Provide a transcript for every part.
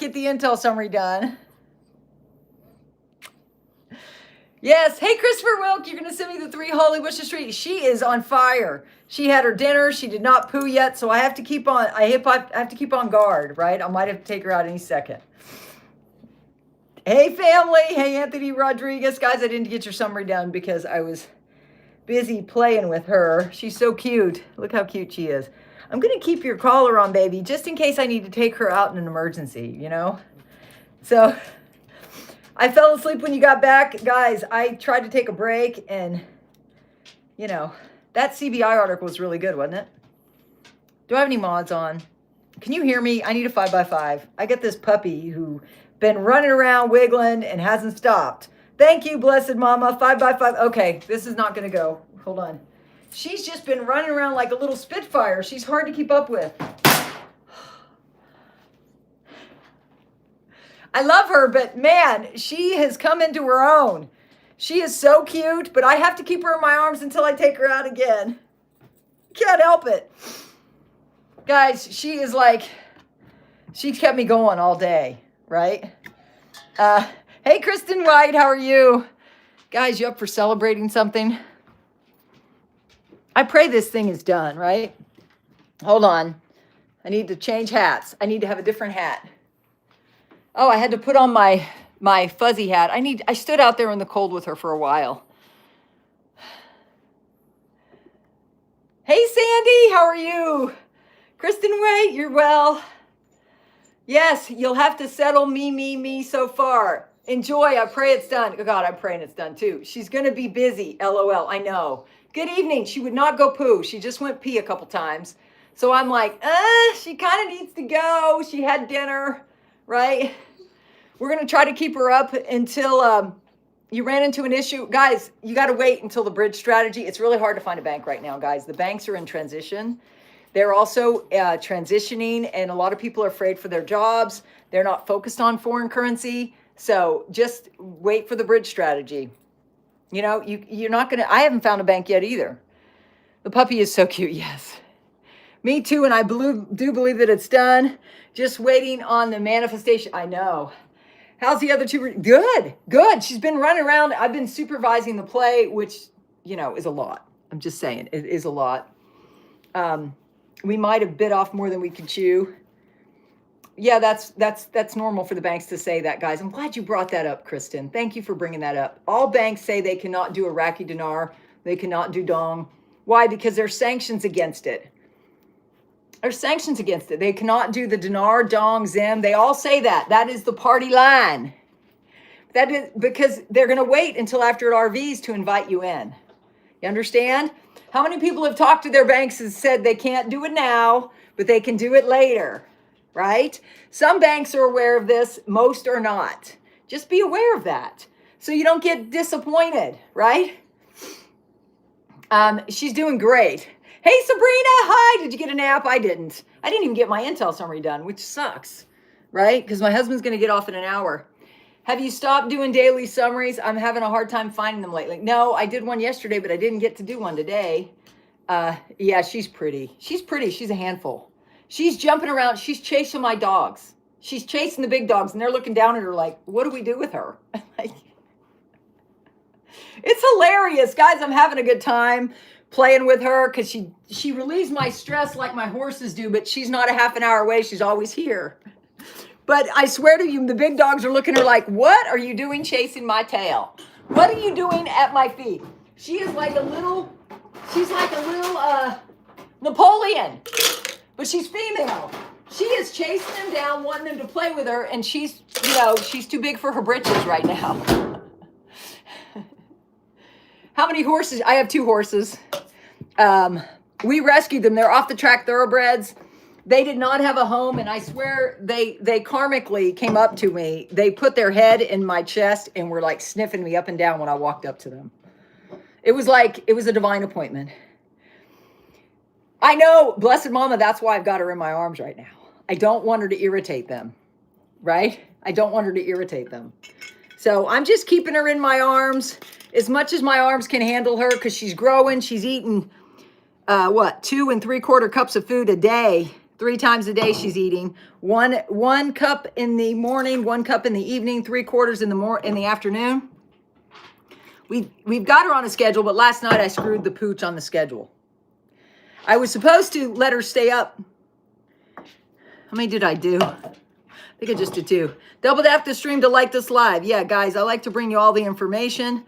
get the intel summary done. Yes. Hey, Christopher Wilk, you're going to send me the 3 Holy Bushes Street. She is on fire. She had her dinner. She did not poo yet, so I have to keep on. I have to keep on guard, right? I might have to take her out any second. Hey, family. Hey, Anthony Rodriguez. Guys, I didn't get your summary done because I was busy playing with her. She's so cute. Look how cute she is. I'm going to keep your collar on, baby, just in case I need to take her out in an emergency, you know? So I fell asleep when you got back. Guys, I tried to take a break and, you know, that CBI article was really good, wasn't it? Do I have any mods on? Can you hear me? I need a 5x5. I got this puppy who been running around wiggling and hasn't stopped. Thank you, blessed mama. 5x5. Okay, this is not going to go. Hold on. She's just been running around like a little Spitfire. She's hard to keep up with. I love her, but man, she has come into her own. She is so cute, but I have to keep her in my arms until I take her out again. Can't help it. Guys, she is like, she's kept me going all day, right? Hey, Kristen White, how are you? Guys, you up for celebrating something? I pray this thing is done, right? Hold on. I need to change hats. I need to have a different hat. Oh, I had to put on my fuzzy hat. I stood out there in the cold with her for a while. Hey, Sandy, how are you? Kristen White, you're well. Yes, you'll have to settle me so far. Enjoy. I pray it's done. Oh, God, I'm praying it's done, too. She's going to be busy. LOL. I know. Good evening. She would not go poo. She just went pee a couple times. So I'm like, she kind of needs to go. She had dinner, right? We're going to try to keep her up until you ran into an issue. Guys, you got to wait until the bridge strategy. It's really hard to find a bank right now, guys. The banks are in transition. They're also transitioning, and a lot of people are afraid for their jobs. They're not focused on foreign currency. So just wait for the bridge strategy. You know, you're not going to, I haven't found a bank yet either. The puppy is so cute. Yes. Me too. And I do believe that it's done. Just waiting on the manifestation. I know. How's the other two? Good. She's been running around. I've been supervising the play, which, you know, is a lot. I'm just saying it is a lot. We might have bit off more than we could chew. Yeah, that's normal for the banks to say that, guys. I'm glad you brought that up, Kristen. Thank you for bringing that up. All banks say they cannot do Iraqi dinar. They cannot do dong. Why? Because there's sanctions against it. There's sanctions against it. They cannot do the dinar, dong, zim. They all say that. That is the party line. That is because they're going to wait until after it RVs to invite you in. You understand? How many people have talked to their banks and said they can't do it now, but they can do it later? Right? Some banks are aware of this. Most are not. Just be aware of that so you don't get disappointed, right? She's doing great. Hey, Sabrina. Hi. Did you get a nap? I didn't. I didn't even get my intel summary done, which sucks, right? Because my husband's going to get off in an hour. Have you stopped doing daily summaries? I'm having a hard time finding them lately. No, I did one yesterday, but I didn't get to do one today. Yeah, she's pretty. She's pretty. She's a handful. She's jumping around. She's chasing my dogs. She's chasing the big dogs, and they're looking down at her like, what do we do with her? Like, it's hilarious. Guys, I'm having a good time playing with her because she relieves my stress like my horses do, but she's not a half an hour away. She's always here. But I swear to you, the big dogs are looking at her like, what are you doing chasing my tail? What are you doing at my feet? She is like a little, Napoleon. But she's female. She is chasing them down, wanting them to play with her, and she's too big for her britches right now. How many horses? I have 2 horses. We rescued them. They're off the track thoroughbreds. They did not have a home, and I swear they karmically came up to me. They put their head in my chest and were like sniffing me up and down when I walked up to them. It was a divine appointment. I know, blessed mama, that's why I've got her in my arms right now. I don't want her to irritate them, right? I don't want her to irritate them. So I'm just keeping her in my arms as much as my arms can handle her because she's growing. She's eating, 2 3/4 cups of food a day, 3 times a day she's eating. One cup in the morning, 1 cup in the evening, 3/4 in the afternoon. We've got her on a schedule, but last night I screwed the pooch on the schedule. I was supposed to let her stay up. How many did I do? I think I just did 2. Double tap the stream to like this live. Yeah, guys, I like to bring you all the information.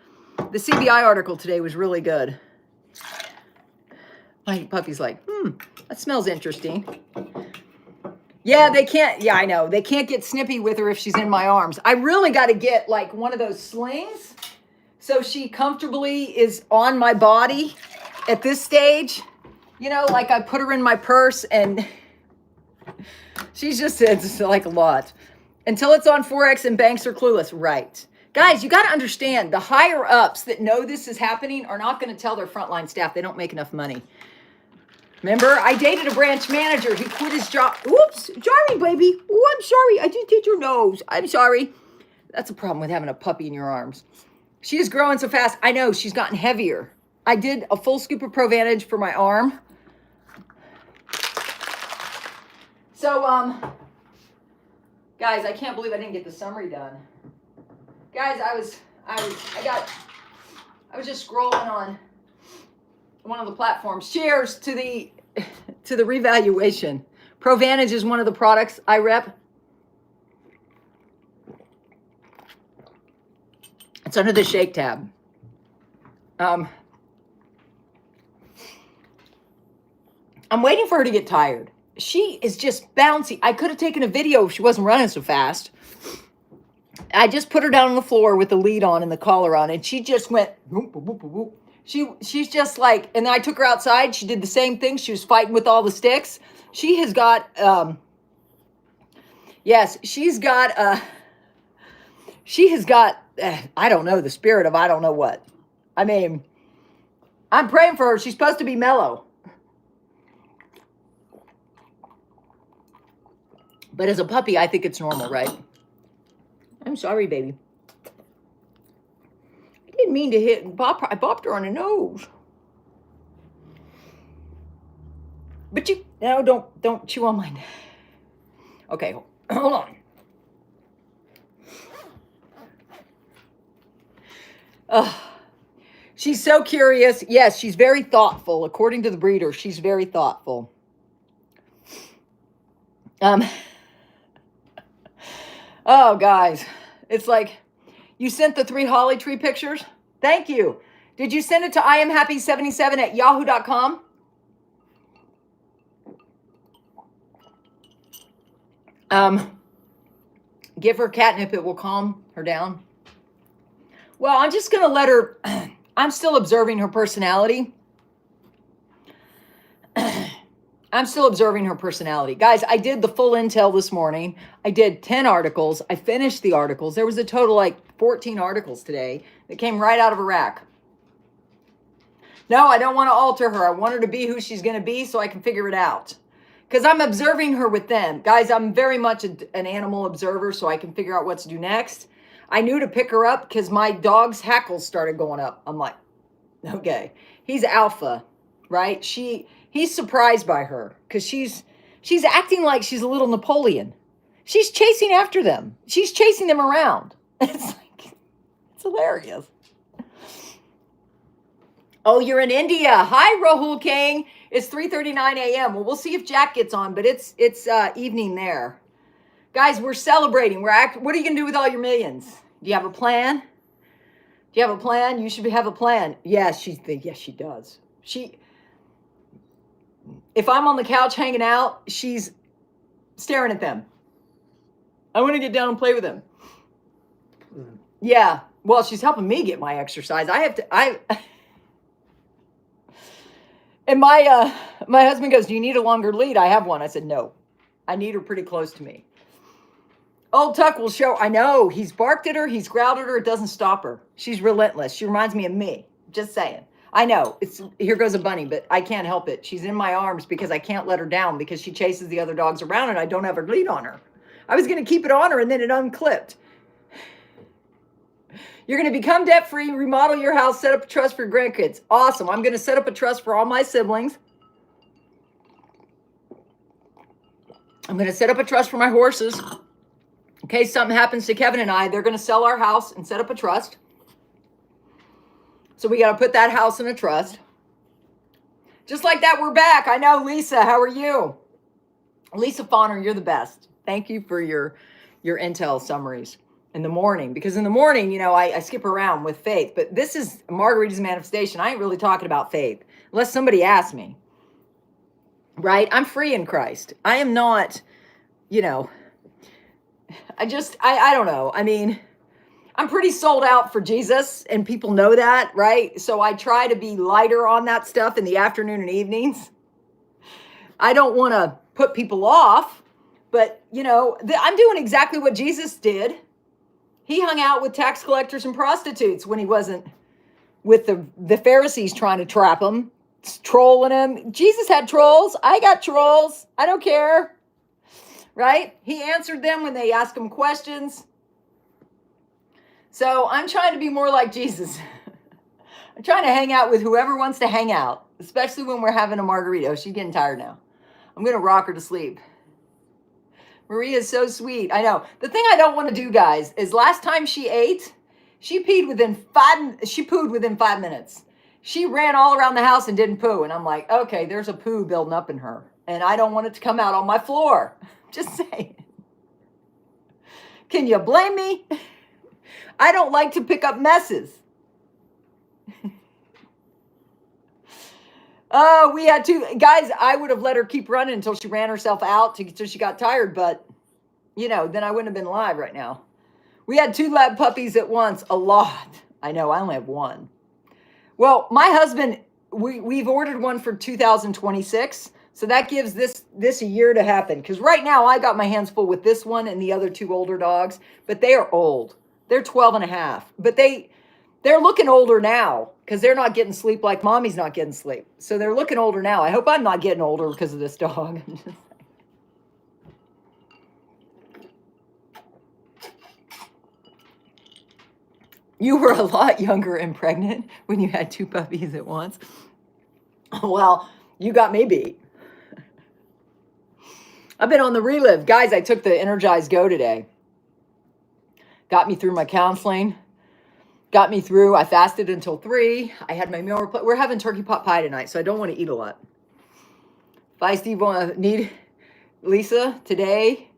The CBI article today was really good. My puppy's like, that smells interesting. Yeah, they can't. Yeah, I know. They can't get snippy with her if she's in my arms. I really got to get like one of those slings so she comfortably is on my body at this stage. You know, like I put her in my purse and she's just, it's like a lot. Until it's on Forex and banks are clueless. Right. Guys, you got to understand, the higher ups that know this is happening are not going to tell their frontline staff they don't make enough money. Remember, I dated a branch manager. He quit his job. Oops, sorry, baby. Oh, I'm sorry. I just did your nose. I'm sorry. That's a problem with having a puppy in your arms. She is growing so fast. I know, she's gotten heavier. I did a full scoop of Provantage for my arm. So, guys, I can't believe I didn't get the summary done. Guys, I was just scrolling on one of the platforms. Cheers to the revaluation. Provantage is one of the products I rep. It's under the Shake tab. I'm waiting for her to get tired. She is just bouncy. I could have taken a video if she wasn't running so fast. I just put her down on the floor with the lead on and the collar on, and she just went whoop, whoop, whoop, whoop. She's just like, and then I took her outside. She did the same thing. She was fighting with all the sticks. She has got, yes, she has got, I don't know, the spirit of I don't know what. I mean, I'm praying for her. She's supposed to be mellow. But as a puppy, I think it's normal, right? I'm sorry, baby. I didn't mean to hit. I bopped her on the nose. But don't chew on my neck. Okay, hold on. She's so curious. Yes, she's very thoughtful. According to the breeder, she's very thoughtful. Oh, guys, it's like you sent the 3 holly tree pictures. Thank you. Did you send it to iamhappy77@yahoo.com? Give her catnip. It will calm her down. Well, I'm just going to let her. I'm still observing her personality. I'm still observing her personality. Guys, I did the full intel this morning. I did 10 articles. I finished the articles. There was a total like 14 articles today that came right out of Iraq. No, I don't want to alter her. I want her to be who she's going to be so I can figure it out. Because I'm observing her with them. Guys, I'm very much an animal observer so I can figure out what to do next. I knew to pick her up because my dog's hackles started going up. I'm like, okay. He's alpha, right? He's surprised by her because she's acting like she's a little Napoleon. She's chasing after them. She's chasing them around. It's hilarious. Oh, you're in India. Hi, Rahul King. It's 3:39 a.m. Well, we'll see if Jack gets on, but it's evening there. Guys, we're celebrating. What are you going to do with all your millions? Do you have a plan? Do you have a plan? You should have a plan. Yes, she does. If I'm on the couch hanging out, she's staring at them. I want to get down and play with them. Yeah. Well, she's helping me get my exercise. And my husband goes, do you need a longer lead? I have one. I said, no. I need her pretty close to me. Old Tuck will show. I know. He's barked at her. He's growled at her. It doesn't stop her. She's relentless. She reminds me of me. Just saying. I know. Here goes a bunny, but I can't help it. She's in my arms because I can't let her down because she chases the other dogs around and I don't have her lead on her. I was going to keep it on her and then it unclipped. You're going to become debt-free, remodel your house, set up a trust for your grandkids. Awesome. I'm going to set up a trust for all my siblings. I'm going to set up a trust for my horses. In case something happens to Kevin and I, they're going to sell our house and set up a trust. So we got to put that house in a trust. Just like that, we're back. I know, Lisa, how are you? Lisa Fauner, you're the best. Thank you for your intel summaries in the morning. Because in the morning, you know, I skip around with faith. But this is Margaritas manifestation. I ain't really talking about faith. Unless somebody asks me. Right? I'm free in Christ. I am not, you know, I don't know. I mean, I'm pretty sold out for Jesus, and people know that, right? So I try to be lighter on that stuff in the afternoon and evenings. I don't want to put people off, but, you know, I'm doing exactly what Jesus did. He hung out with tax collectors and prostitutes when he wasn't with the Pharisees trying to trap him, trolling him. Jesus had trolls. I got trolls. I don't care. Right? He answered them when they asked him questions. So I'm trying to be more like Jesus. I'm trying to hang out with whoever wants to hang out, especially when we're having a margarita. Oh, she's getting tired now. I'm going to rock her to sleep. Maria's so sweet. I know. The thing I don't want to do, guys, is last time she ate, she pooed within 5 minutes. She ran all around the house and didn't poo. And I'm like, okay, there's a poo building up in her. And I don't want it to come out on my floor. Just saying. Can you blame me? I don't like to pick up messes. Oh, we had to, guys, I would have let her keep running until she ran herself out, until she got tired. But, you know, then I wouldn't have been live right now. We had 2 lab puppies at once. A lot. I know, I only have 1. Well, my husband, we've ordered one for 2026. So that gives this a year to happen. Because right now I got my hands full with this one and the other 2 older dogs. But they are old. They're 12 and a half. But they're looking older now. Because they're not getting sleep like mommy's not getting sleep. So they're looking older now. I hope I'm not getting older because of this dog. You were a lot younger and pregnant when you had 2 puppies at once. Well, you got me beat. I've been on the relive. Guys, I took the Energize Go today. Got me through my counseling. Got me through. I fasted until 3. I had my meal. We're having turkey pot pie tonight, so I don't want to eat a lot. Bye, Steve. Need Lisa today.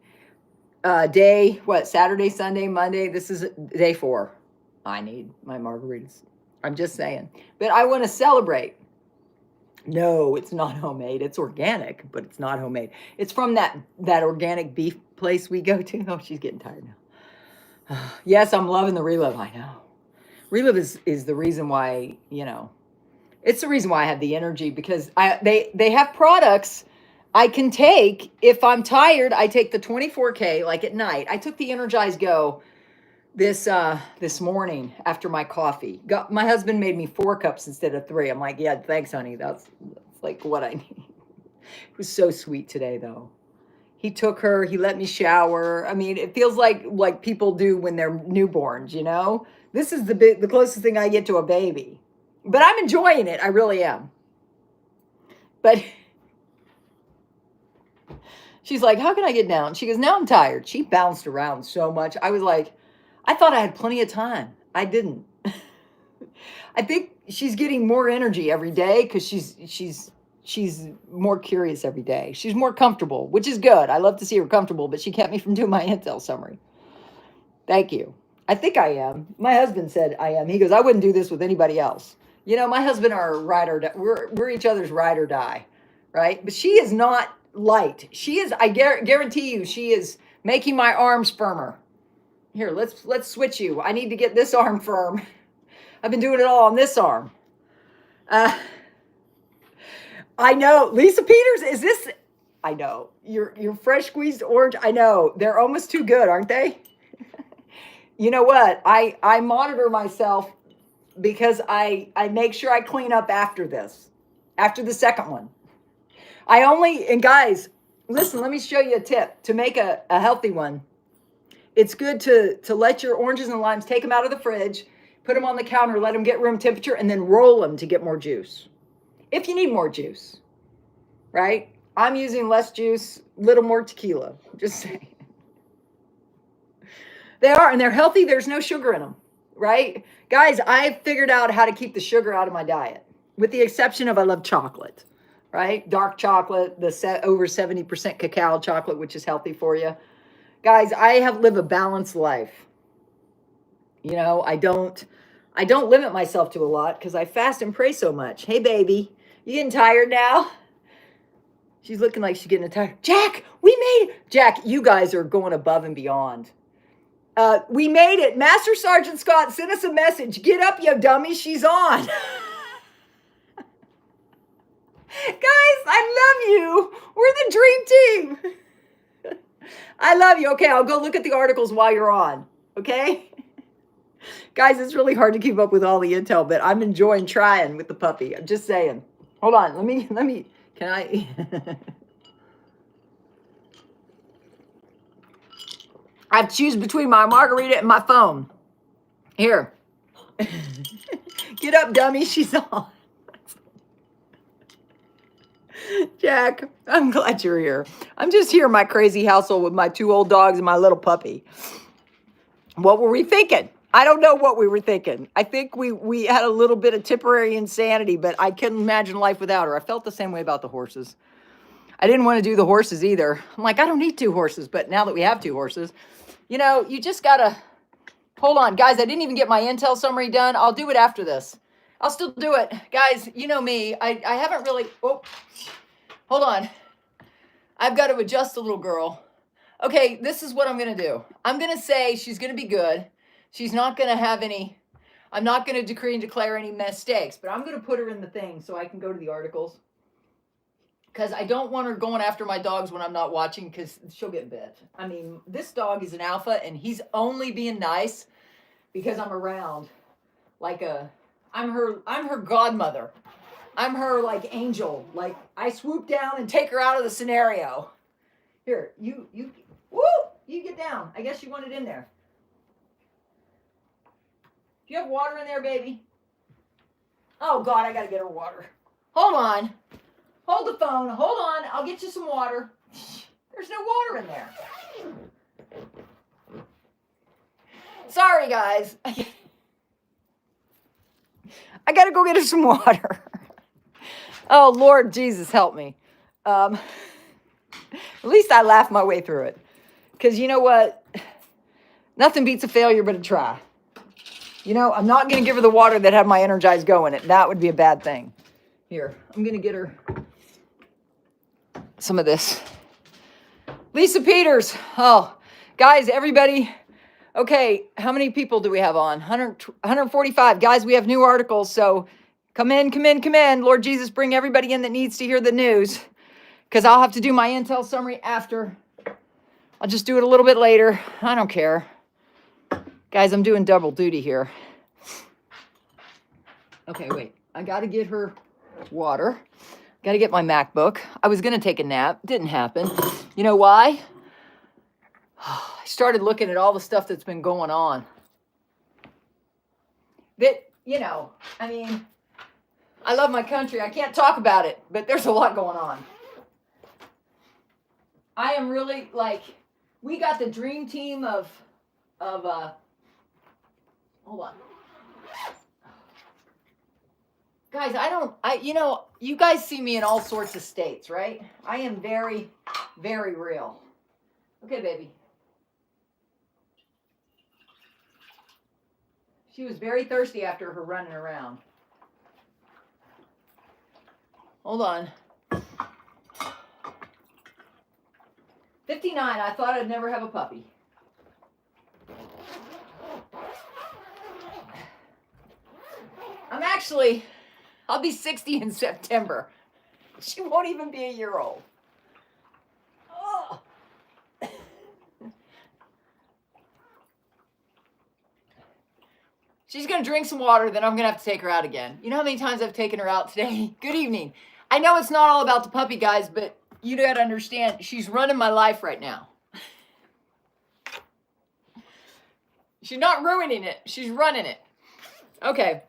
Saturday, Sunday, Monday. This is day 4. I need my margaritas. I'm just saying. But I want to celebrate. No, it's not homemade. It's organic, but it's not homemade. It's from that organic beef place we go to. Oh, she's getting tired now. Yes, I'm loving the relive. I know. Relive is the reason why, you know, it's the reason why I have the energy, because they have products I can take. If I'm tired, I take the 24K, like at night. I took the Energize Go this morning after my coffee. My husband made me 4 cups instead of 3. I'm like, yeah, thanks, honey. That's like what I need. It was so sweet today, though. He took her. He let me shower. I mean, it feels like people do when they're newborns, you know? This is the closest thing I get to a baby. But I'm enjoying it. I really am. But she's like, how can I get down? She goes, now I'm tired. She bounced around so much. I was like, I thought I had plenty of time. I didn't. I think she's getting more energy every day because she's more curious every day. She's more comfortable, which is good. I love to see her comfortable, but she kept me from doing my intel summary. Thank you. I think I am. My husband said I am. He goes, I wouldn't do this with anybody else. You know, my husband are ride or die. We're each other's ride or die, right? But she is not light. She is, I guarantee you, she is making my arms firmer. Here, let's switch you. I need to get this arm firm. I've been doing it all on this arm. I know. Lisa Peters, is this? I know. Your fresh squeezed orange. I know. They're almost too good, aren't they? You know what? I monitor myself because I make sure I clean up after this, after the second one. And guys, listen, let me show you a tip to make a healthy one. It's good to let your oranges and limes, take them out of the fridge, put them on the counter, let them get room temperature, and then roll them to get more juice. If you need more juice, right? I'm using less juice, little more tequila. Just saying. They are, and they're healthy. There's no sugar in them, right? Guys, I figured out how to keep the sugar out of my diet, with the exception of I love chocolate, right? Dark chocolate, the over 70% cacao chocolate, which is healthy for you. Guys, I live a balanced life. You know, I don't limit myself to a lot because I fast and pray so much. Hey, baby, you getting tired now? She's looking like she's getting tired. Jack, we made it. Jack, you guys are going above and beyond. We made it. Master Sergeant Scott sent us a message. Get up, you dummy. She's on. Guys, I love you. We're the dream team. I love you. Okay, I'll go look at the articles while you're on. Okay? Guys, it's really hard to keep up with all the intel, but I'm enjoying trying with the puppy. I'm just saying. Hold on. Let me, can I? I have to choose between my margarita and my phone. Here. Get up, dummy. She's on. Jack, I'm glad you're here. I'm just here in my crazy household with my 2 old dogs and my little puppy. What were we thinking? I don't know what we were thinking. I think we had a little bit of temporary insanity, but I couldn't imagine life without her. I felt the same way about the horses. I didn't want to do the horses either. I'm like, I don't need 2 horses, but now that we have 2 horses, you know, you just gotta, hold on. Guys, I didn't even get my intel summary done. I'll do it after this. I'll still do it. Guys, you know me. I haven't really, oh, hold on. I've got to adjust the little girl. Okay, this is what I'm going to do. I'm going to say she's going to be good. She's not going to have any, I'm not going to decree and declare any mistakes, but I'm going to put her in the thing so I can go to the articles. Because I don't want her going after my dogs when I'm not watching because she'll get bit. I mean, this dog is an alpha and he's only being nice because I'm around. Like I'm her godmother. I'm her like angel. Like I swoop down and take her out of the scenario. Here, you get down. I guess you want it in there. Do you have water in there, baby? Oh God, I gotta get her water. Hold on. Hold the phone. Hold on. I'll get you some water. There's no water in there. Sorry, guys. I gotta go get her some water. Oh, Lord Jesus, help me. At least I laughed my way through it. Because you know what? Nothing beats a failure but a try. You know, I'm not going to give her the water that had my Energize Go in it. That would be a bad thing. Here, I'm going to get her some of this. Lisa Peters. Oh, guys, everybody. Okay, how many people do we have on? 145. Guys, we have new articles, so come in. Lord Jesus, bring everybody in that needs to hear the news, because I'll have to do my intel summary after. I'll just do it a little bit later. I don't care. Guys, I'm doing double duty here. Okay, wait. I got to get her water. Got to get my MacBook. I was going to take a nap. Didn't happen. You know why? I started looking at all the stuff that's been going on. That, you know, I mean, I love my country. I can't talk about it, but there's a lot going on. I am really, like, we got the dream team of hold on. Guys, you know, you guys see me in all sorts of states, right? I am very, very real. Okay, baby. She was very thirsty after her running around. Hold on. 59, I thought I'd never have a puppy. I'll be 60 in September. She won't even be a year old. Oh. She's going to drink some water, then I'm going to have to take her out again. You know how many times I've taken her out today? Good evening. I know it's not all about the puppy, guys, but you got to understand, she's running my life right now. She's not ruining it. She's running it. Okay.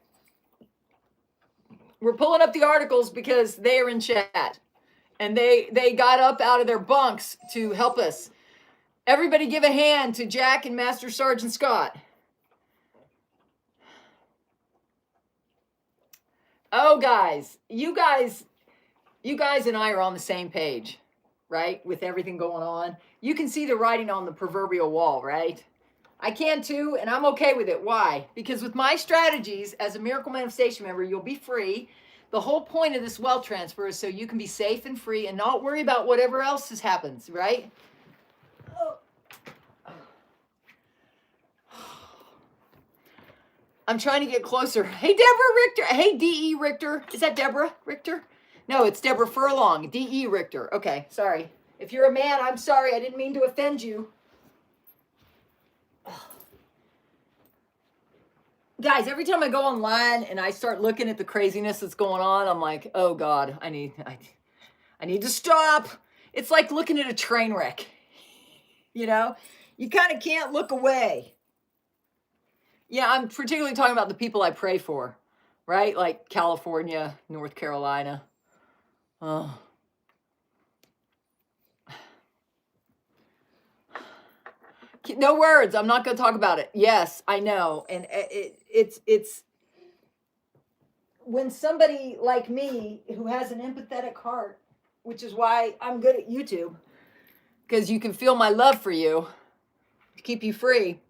We're pulling up the articles because they are in chat. And they got up out of their bunks to help us. Everybody give a hand to Jack and Master Sergeant Scott. Oh, guys, you guys and I are on the same page, right? With everything going on. You can see the writing on the proverbial wall, right? I can too, and I'm okay with it. Why? Because with my strategies as a Miracle Manifestation member, you'll be free. The whole point of this wealth transfer is so you can be safe and free and not worry about whatever else happens, right? I'm trying to get closer. Hey, Deborah Richter. Hey, D.E. Richter. Is that Deborah Richter? No, it's Deborah Furlong. D.E. Richter. Okay, sorry. If you're a man, I'm sorry. I didn't mean to offend you. Guys, every time I go online and I start looking at the craziness that's going on, I'm like, oh God, I need to stop. It's like looking at a train wreck. You know, you kind of can't look away. Yeah, I'm particularly talking about the people I pray for, right? Like California, North Carolina. Oh. No words. I'm not going to talk about it. Yes, I know. And it's when somebody like me who has an empathetic heart, which is why I'm good at YouTube, because you can feel my love for you to keep you free.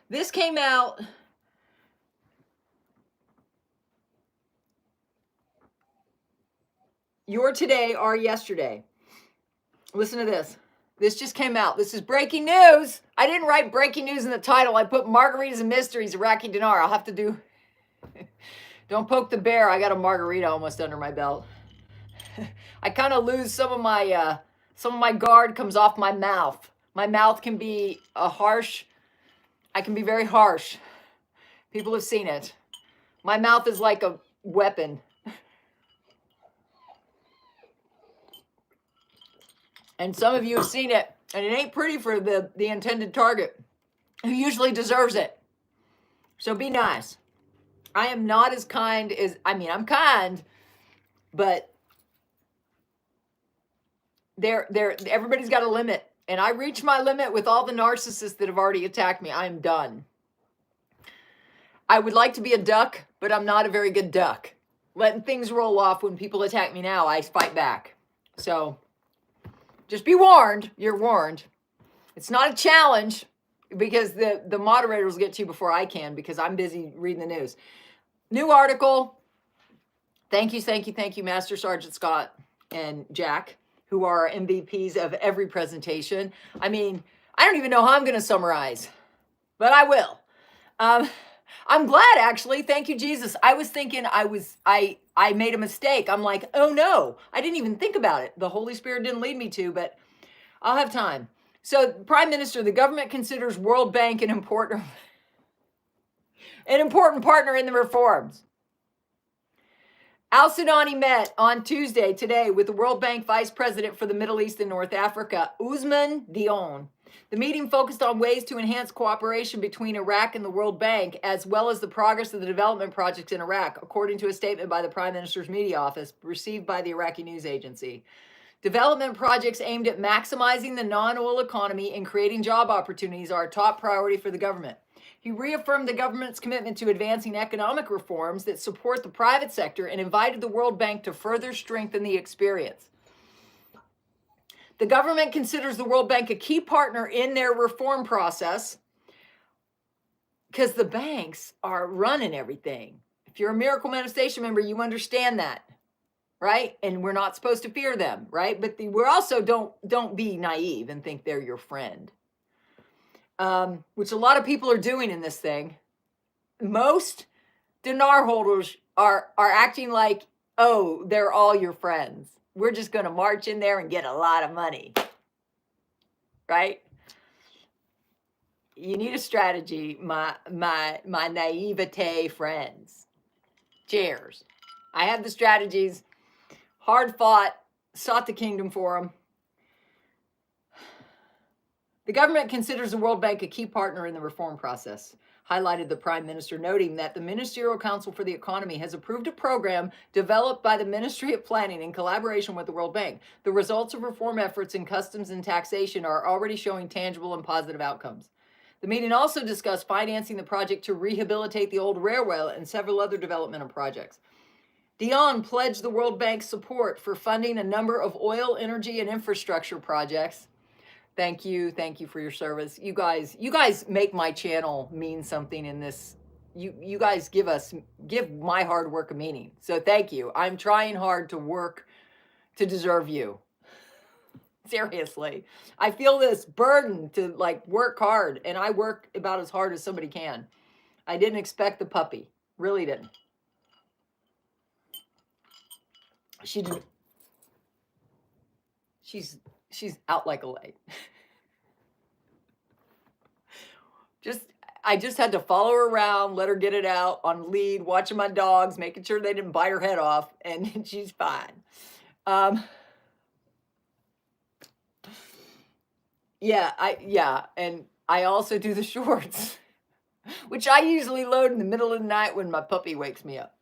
This came out your today or yesterday. Listen to this. This just came out. This is breaking news. I didn't write breaking news in the title. I put Margaritas and Mysteries, Iraqi Dinar. I'll have to do... Don't poke the bear. I got a margarita almost under my belt. I kind of lose some of my guard comes off my mouth. My mouth can be harsh. I can be very harsh. People have seen it. My mouth is like a weapon. And some of you have seen it, and it ain't pretty for the intended target, who usually deserves it. So be nice. I am not as kind as, I'm kind, but everybody's got a limit. And I reach my limit with all the narcissists that have already attacked me. I am done. I would like to be a duck, but I'm not a very good duck. Letting things roll off when people attack me now, I fight back. So just be warned. You're warned. It's not a challenge because the moderators will get to you before I can because I'm busy reading the news. New article. Thank you, Master Sergeant Scott and Jack, who are MVPs of every presentation. I don't even know how I'm going to summarize, but I will. I'm glad, actually. Thank you, Jesus. I was thinking I made a mistake. I'm like, oh no, I didn't even think about it. The Holy Spirit didn't lead me to, but I'll have time. So, Prime Minister, the government considers World Bank an important partner in the reforms. Al-Sudani met on Tuesday, today, with the World Bank Vice President for the Middle East and North Africa, Ousmane Dione. The meeting focused on ways to enhance cooperation between Iraq and the World Bank, as well as the progress of the development projects in Iraq, according to a statement by the Prime Minister's media office received by the Iraqi news agency. Development projects aimed at maximizing the non-oil economy and creating job opportunities are a top priority for the government. He reaffirmed the government's commitment to advancing economic reforms that support the private sector and invited the World Bank to further strengthen the experience. The government considers the World Bank a key partner in their reform process because the banks are running everything. If you're a Miracle Manifestation member, you understand that, right? And we're not supposed to fear them, right? But we're also don't be naive and think they're your friend. Which a lot of people are doing in this thing. Most Dinar holders are acting like, oh, they're all your friends. We're just going to march in there and get a lot of money. Right? You need a strategy, my naivete friends. Cheers. I have the strategies. Hard fought. Sought the kingdom for them. The government considers the World Bank a key partner in the reform process, highlighted the Prime Minister, noting that the Ministerial Council for the Economy has approved a program developed by the Ministry of Planning in collaboration with the World Bank. The results of reform efforts in customs and taxation are already showing tangible and positive outcomes. The meeting also discussed financing the project to rehabilitate the old railway and several other developmental projects. Dinar pledged the World Bank's support for funding a number of oil, energy, and infrastructure projects. Thank you for your service. You guys make my channel mean something in this. You guys give my hard work a meaning. So thank you. I'm trying hard to work to deserve you. Seriously. I feel this burden to like work hard, and I work about as hard as somebody can. I didn't expect the puppy. Really didn't. She didn't. She's out like a light. I just had to follow her around, let her get it out on lead, watching my dogs, making sure they didn't bite her head off, and she's fine. And I also do the shorts, which I usually load in the middle of the night when my puppy wakes me up.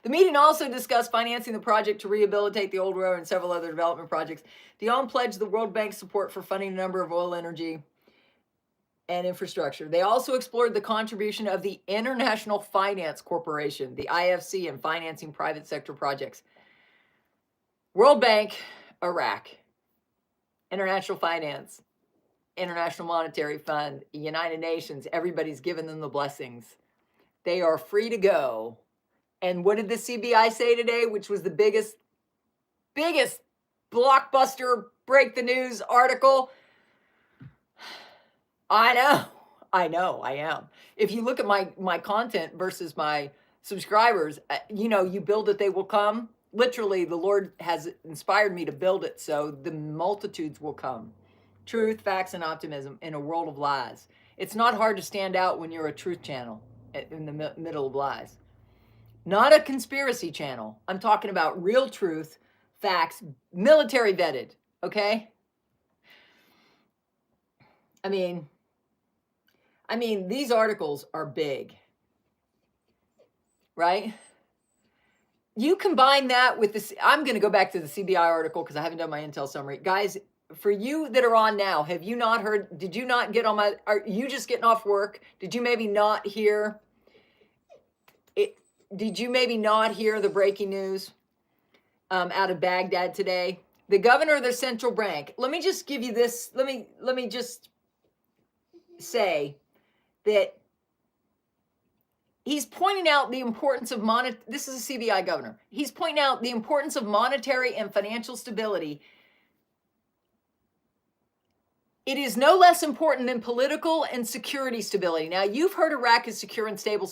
The meeting also discussed financing the project to rehabilitate the old road and several other development projects. Dinar pledged the World Bank's support for funding a number of oil, energy, and infrastructure. They also explored the contribution of the International Finance Corporation, the IFC, in financing private sector projects. World Bank, Iraq, International Finance, International Monetary Fund, United Nations, everybody's given them the blessings. They are free to go. And what did the CBI say today, which was the biggest blockbuster break the news article? I am. If you look at my content versus my subscribers, you build it, they will come. Literally, the Lord has inspired me to build it so the multitudes will come. Truth, facts, and optimism in a world of lies. It's not hard to stand out when you're a truth channel in the middle of lies. Not a conspiracy channel. I'm talking about real truth, facts, military vetted, okay? I mean, these articles are big, right? You combine that with this. I'm going to go back to the CBI article because I haven't done my intel summary. Guys, for you that are on now, have you not heard? Did you not get on my, are you just getting off work? Did you maybe not hear it? Did you maybe not hear the breaking news out of Baghdad today? The governor of the central bank. Let me just give you this. Let me just say that he's pointing out the importance of this is a CBI governor. He's pointing out the importance of monetary and financial stability. It is no less important than political and security stability. Now, you've heard Iraq is secure and stable,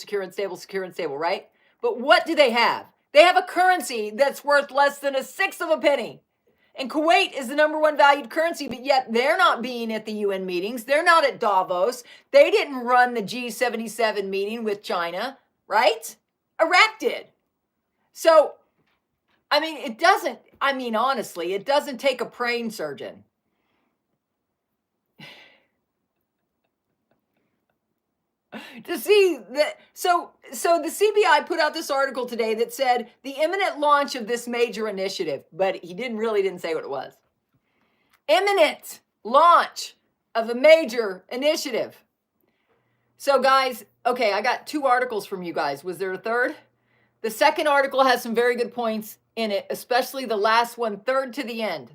right? But what do they have? They have a currency that's worth less than a sixth of a penny. And Kuwait is the #1 valued currency, but yet they're not being at the UN meetings. They're not at Davos. They didn't run the G77 meeting with China, right? Iraq did. So, honestly, it doesn't take a brain surgeon. To see that, so the CBI put out this article today that said the imminent launch of this major initiative, but he didn't say what it was. Imminent launch of a major initiative. So guys, okay, I got 2 articles from you guys. Was there a third? The second article has some very good points in it, especially the last one, third to the end.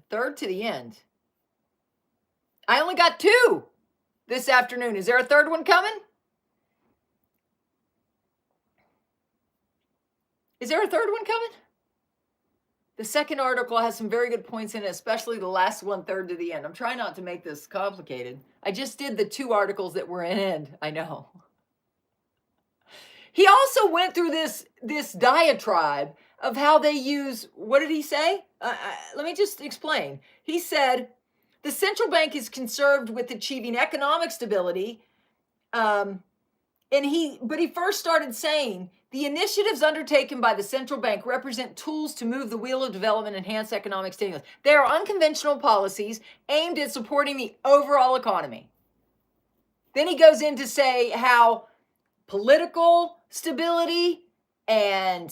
I only got 2 this afternoon. Is there a third one coming? Is there a third one coming? The second article has some very good points in it, especially the last one, third to the end. I'm trying not to make this complicated. I just did the 2 articles that were in end. I know. He also went through this diatribe of how they use, what did he say? Let me just explain. He said, the central bank is concerned with achieving economic stability. But he first started saying, the initiatives undertaken by the central bank represent tools to move the wheel of development and enhance economic stimulus. They are unconventional policies aimed at supporting the overall economy. Then he goes in to say how political stability and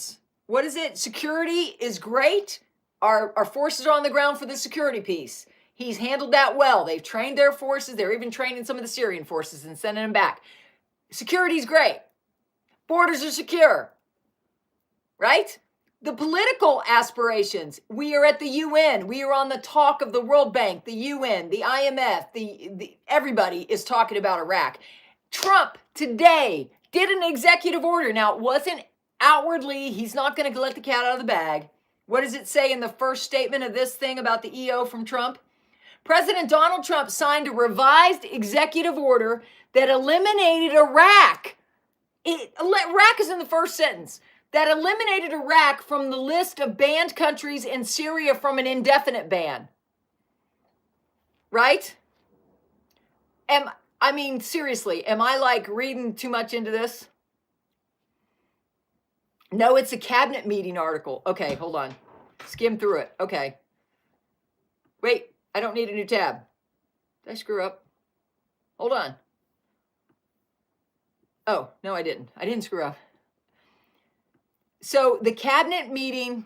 security is great. Our forces are on the ground for the security piece. He's handled that well. They've trained their forces. They're even training some of the Syrian forces and sending them back. Security's great. Borders are secure, right? The political aspirations. We are at the UN. We are on the talk of the World Bank, the UN, the IMF. Everybody is talking about Iraq. Trump today did an executive order. Now, it wasn't outwardly. He's not going to let the cat out of the bag. What does it say in the first statement of this thing about the EO from Trump? President Donald Trump signed a revised executive order that eliminated Iraq. Iraq is in the first sentence. That eliminated Iraq from the list of banned countries and Syria from an indefinite ban. Right? Seriously, am I like reading too much into this? No, it's a cabinet meeting article. Okay, hold on. Skim through it. Okay. Wait, I don't need a new tab. Did I screw up? Hold on. Oh, no, I didn't. I didn't screw up. So the cabinet meeting,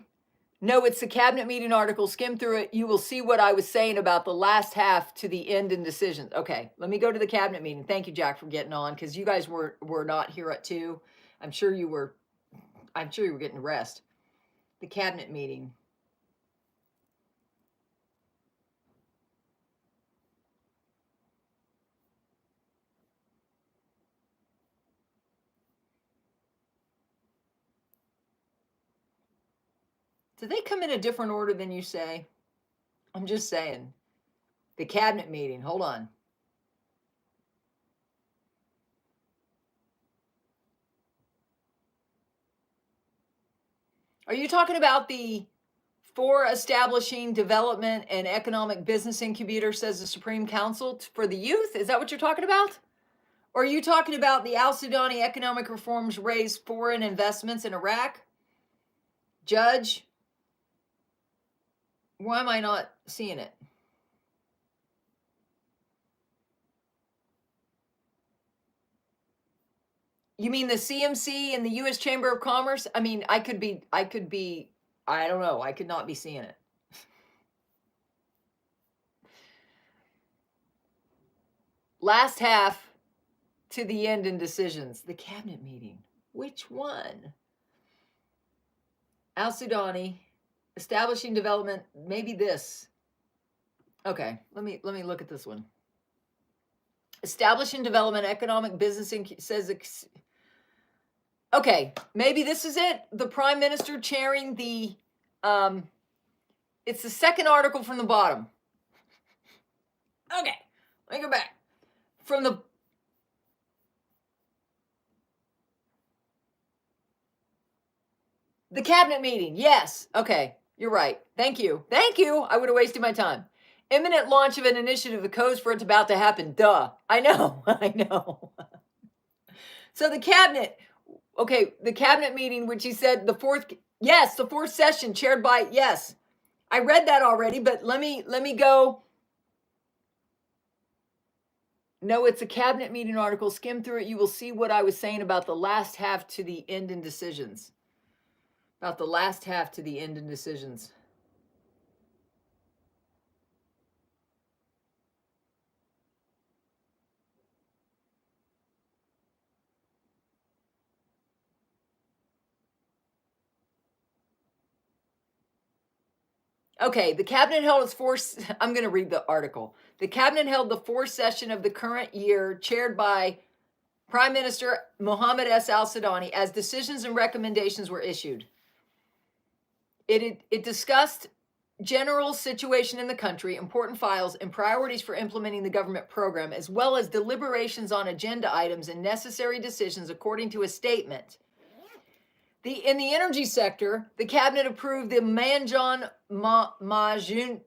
no, it's the cabinet meeting article. Skim through it. You will see what I was saying about the last half to the end and decisions. Okay, let me go to the cabinet meeting. Thank you, Jack, for getting on, because you guys were not here at 2. I'm sure you were getting rest. The cabinet meeting. Do they come in a different order than you say? I'm just saying. The cabinet meeting. Hold on. Are you talking about the for establishing development and economic business incubator, says the Supreme Council for the youth? Is that what you're talking about? Or are you talking about the Al-Sudani economic reforms raise foreign investments in Iraq? Judge, why am I not seeing it? You mean the CMC and the U.S. Chamber of Commerce? I mean, I could be, I don't know. I could not be seeing it. Last half to the end in decisions. The cabinet meeting. Which one? Al-Sudani, establishing development, maybe this. Okay, let me look at this one. Establishing development, economic business says. Okay, maybe this is it. The Prime Minister chairing the. It's the second article from the bottom. Okay, let me go back from the cabinet meeting. Yes. Okay, you're right. Thank you. I would have wasted my time. Imminent launch of an initiative. The codes for it's about to happen. Duh. I know. So the cabinet. Okay, the cabinet meeting, which he said the fourth session chaired by, yes. I read that already, but let me go. No, it's a cabinet meeting article. Skim through it. You will see what I was saying about the last half to the end in decisions. About the last half to the end in decisions. Okay, the cabinet held its fourth. I'm going to read the article. The cabinet held the fourth session of the current year, chaired by Prime Minister Mohammed S. Al-Sudani, as decisions and recommendations were issued. It discussed general situation in the country, important files, and priorities for implementing the government program, as well as deliberations on agenda items and necessary decisions, according to a statement. In the energy sector, the cabinet approved the Manjan Majnoon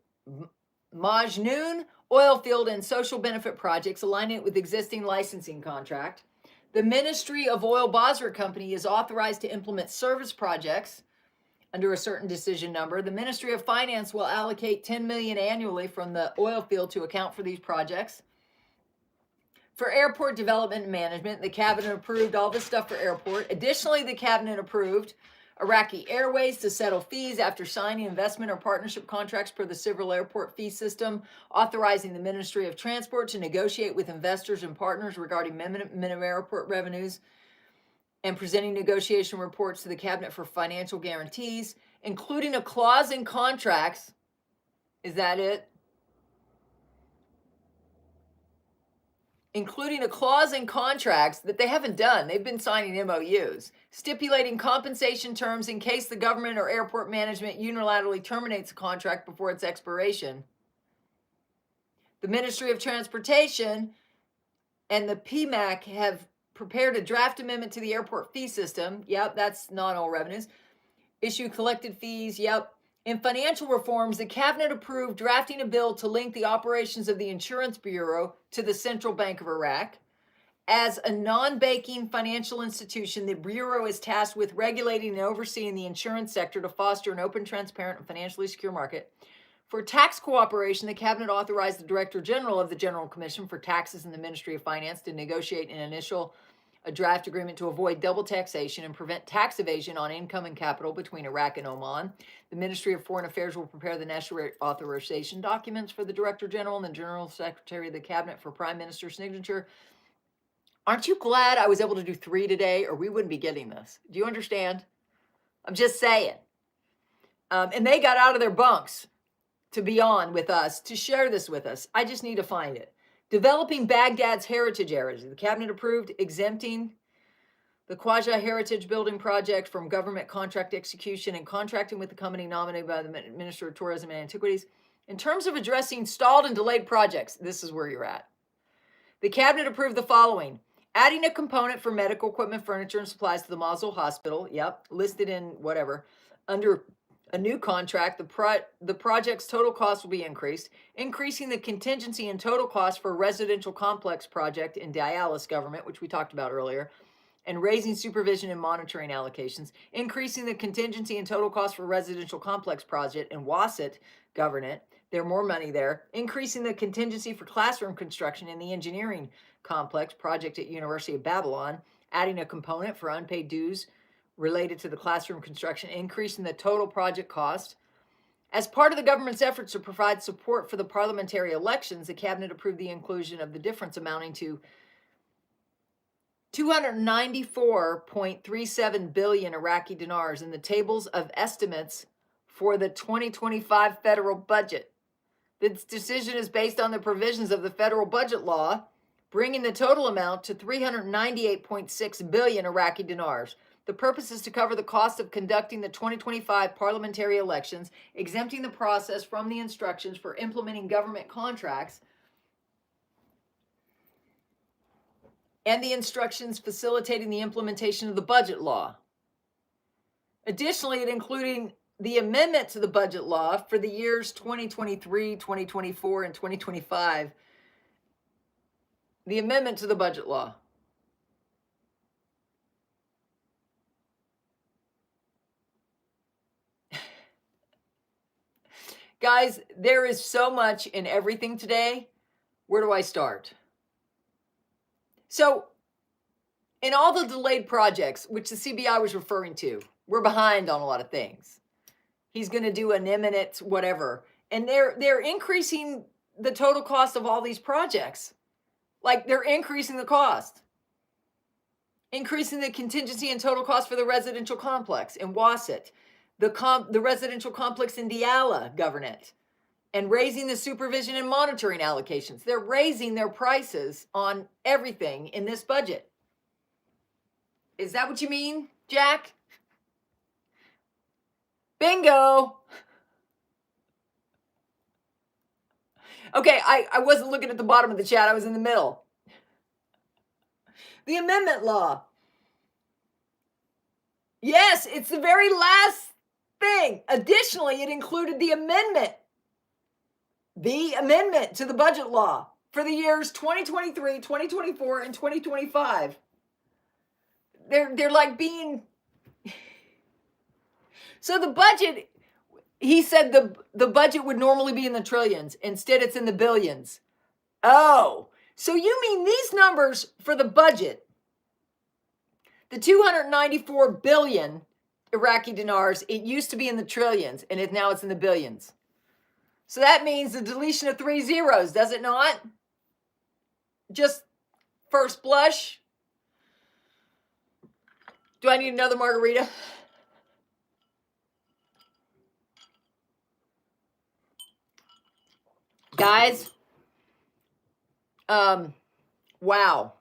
oil field and social benefit projects, aligning it with existing licensing contract. The Ministry of Oil Basra Company is authorized to implement service projects under a certain decision number. The Ministry of Finance will allocate $10 million annually from the oil field to account for these projects. For airport development and management, the cabinet approved all this stuff for airport. Additionally, the cabinet approved Iraqi Airways to settle fees after signing investment or partnership contracts per the civil airport fee system, authorizing the Ministry of Transport to negotiate with investors and partners regarding minimum airport revenues, and presenting negotiation reports to the cabinet for financial guarantees, including a clause in contracts. Is that it? Including a clause in contracts that they haven't done. They've been signing MOUs, stipulating compensation terms in case the government or airport management unilaterally terminates a contract before its expiration. The Ministry of Transportation and the PMAC have prepared a draft amendment to the airport fee system. Yep, that's not all revenues. Issue collected fees. Yep. In financial reforms, the cabinet approved drafting a bill to link the operations of the Insurance Bureau to the Central Bank of Iraq. As a non-banking financial institution, the Bureau is tasked with regulating and overseeing the insurance sector to foster an open, transparent, and financially secure market. For tax cooperation, the cabinet authorized the Director General of the General Commission for Taxes in the Ministry of Finance to negotiate a draft agreement to avoid double taxation and prevent tax evasion on income and capital between Iraq and Oman. The Ministry of Foreign Affairs will prepare the national authorization documents for the Director General and the General Secretary of the Cabinet for Prime Minister's signature. Aren't you glad I was able to do 3 today, or we wouldn't be getting this? Do you understand? I'm just saying. And they got out of their bunks to be on with us, to share this with us. I just need to find it. Developing Baghdad's heritage areas. The cabinet approved exempting the quasi-heritage building project from government contract execution and contracting with the company nominated by the Minister of Tourism and Antiquities. In terms of addressing stalled and delayed projects, this is where you're at. The cabinet approved the following. Adding a component for medical equipment, furniture, and supplies to the Mosul Hospital. Yep, listed in whatever. Under a new contract, the project's total cost will be increased, increasing the contingency and total cost for a residential complex project in Dialis government, which we talked about earlier, and raising supervision and monitoring allocations, increasing the contingency and total cost for residential complex project in Wasat government. There's more money there. Increasing the contingency for classroom construction in the engineering complex project at University of Babylon, adding a component for unpaid dues related to the classroom construction, increasing the total project cost. As part of the government's efforts to provide support for the parliamentary elections, the cabinet approved the inclusion of the difference amounting to 294.37 billion Iraqi dinars in the tables of estimates for the 2025 federal budget. This decision is based on the provisions of the federal budget law, bringing the total amount to 398.6 billion Iraqi dinars. The purpose is to cover the cost of conducting the 2025 parliamentary elections, exempting the process from the instructions for implementing government contracts and the instructions facilitating the implementation of the budget law. Additionally, it including the amendment to the budget law for the years 2023, 2024, and 2025. The amendment to the budget law. Guys, there is so much in everything today. Where do I start? So, in all the delayed projects, which the CBI was referring to, we're behind on a lot of things. He's going to do an imminent whatever. And they're increasing the total cost of all these projects. Like, they're increasing the cost. Increasing the contingency and total cost for the residential complex in Wasat. The residential complex in Diyala government, and raising the supervision and monitoring allocations. They're raising their prices on everything in this budget. Is that what you mean, Jack? Bingo. Okay, I wasn't looking at the bottom of the chat. I was in the middle. The amendment law. Yes, it's the very last thing. Additionally, it included the amendment to the budget law for the years 2023, 2024, and 2025. They're like being... So the budget, he said the budget would normally be in the trillions. Instead, it's in the billions. Oh, So you mean these numbers for the budget, the 294 billion Iraqi dinars, it used to be in the trillions, and now it's in the billions. So that means the deletion of 3 zeros, does it not? Just first blush. Do I need another margarita? Guys, wow.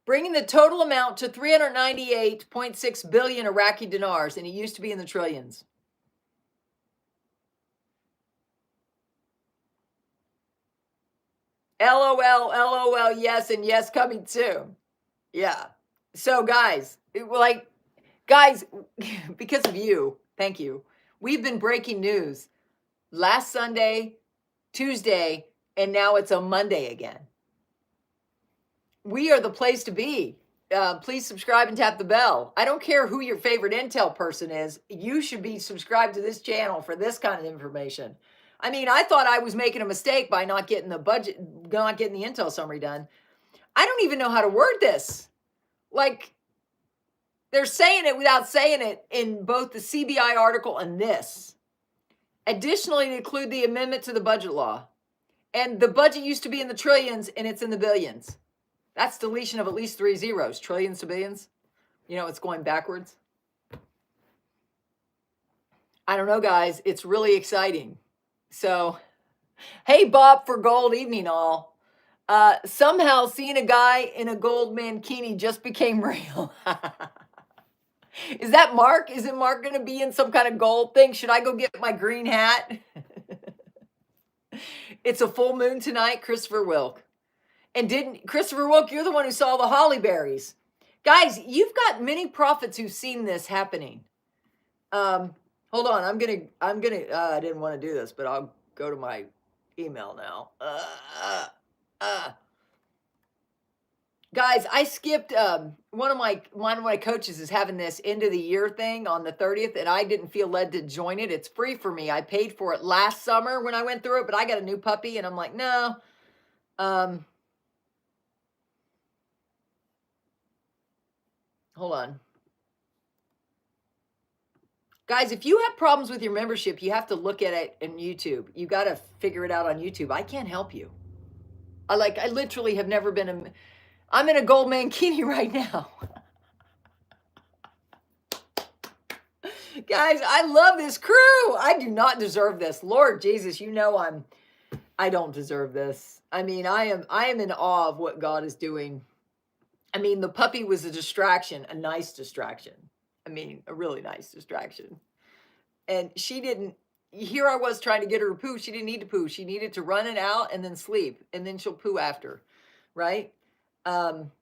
Bringing the total amount to 398.6 billion Iraqi dinars, and it used to be in the trillions. LOL, LOL, yes, and yes, coming soon. Yeah. So, guys, guys, because of you, thank you. We've been breaking news last Sunday, Tuesday, and now it's a Monday again. We are the place to be. Please subscribe and tap the bell. I don't care who your favorite Intel person is. You should be subscribed to this channel for this kind of information. I mean, I thought I was making a mistake by not getting the budget, not getting the Intel summary done. I don't even know how to word this. Like, they're saying it without saying it in both the CBI article and this. Additionally, to include the amendment to the budget law. And the budget used to be in the trillions, and it's in the billions. That's deletion of at least 3 zeros. Trillions to billions. You know, it's going backwards. I don't know, guys. It's really exciting. So, hey, Bob for gold, evening all. Somehow seeing a guy in a gold mankini just became real. Is that Mark? Isn't Mark going to be in some kind of gold thing? Should I go get my green hat? It's a full moon tonight, Christopher Wilk. And Christopher Wilk, you're the one who saw the holly berries. Guys, you've got many prophets who've seen this happening. Hold on, I didn't want to do this, but I'll go to my email now. Guys, I skipped, one of my coaches is having this end of the year thing on the 30th, and I didn't feel led to join it. It's free for me. I paid for it last summer when I went through it, but I got a new puppy, and I'm like, no. Hold on. Guys, if you have problems with your membership, you have to look at it in YouTube. You got to figure it out on YouTube. I can't help you. I literally have never been I'm in a gold mankini right now. Guys, I love this crew. I do not deserve this. Lord Jesus, you know I don't deserve this. I mean, I am in awe of what God is doing. I mean, the puppy was a distraction, a nice distraction. I mean, a really nice distraction. And she didn't, here I was trying to get her to poo. She didn't need to poo. She needed to run it out and then sleep. And then she'll poo after, right? I'm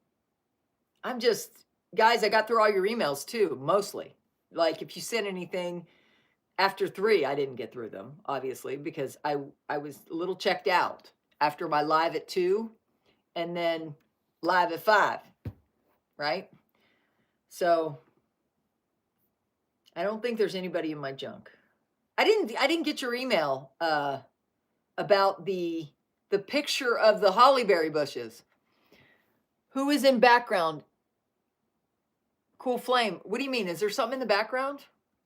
just, guys, I got through all your emails too, mostly. Like if you sent anything after 3, I didn't get through them, obviously, because I was a little checked out after my live at 2 and then live at 5. Right? So I don't think there's anybody in my junk. I didn't get your email about the picture of the hollyberry bushes. Who is in background? Cool Flame. What do you mean? Is there something in the background?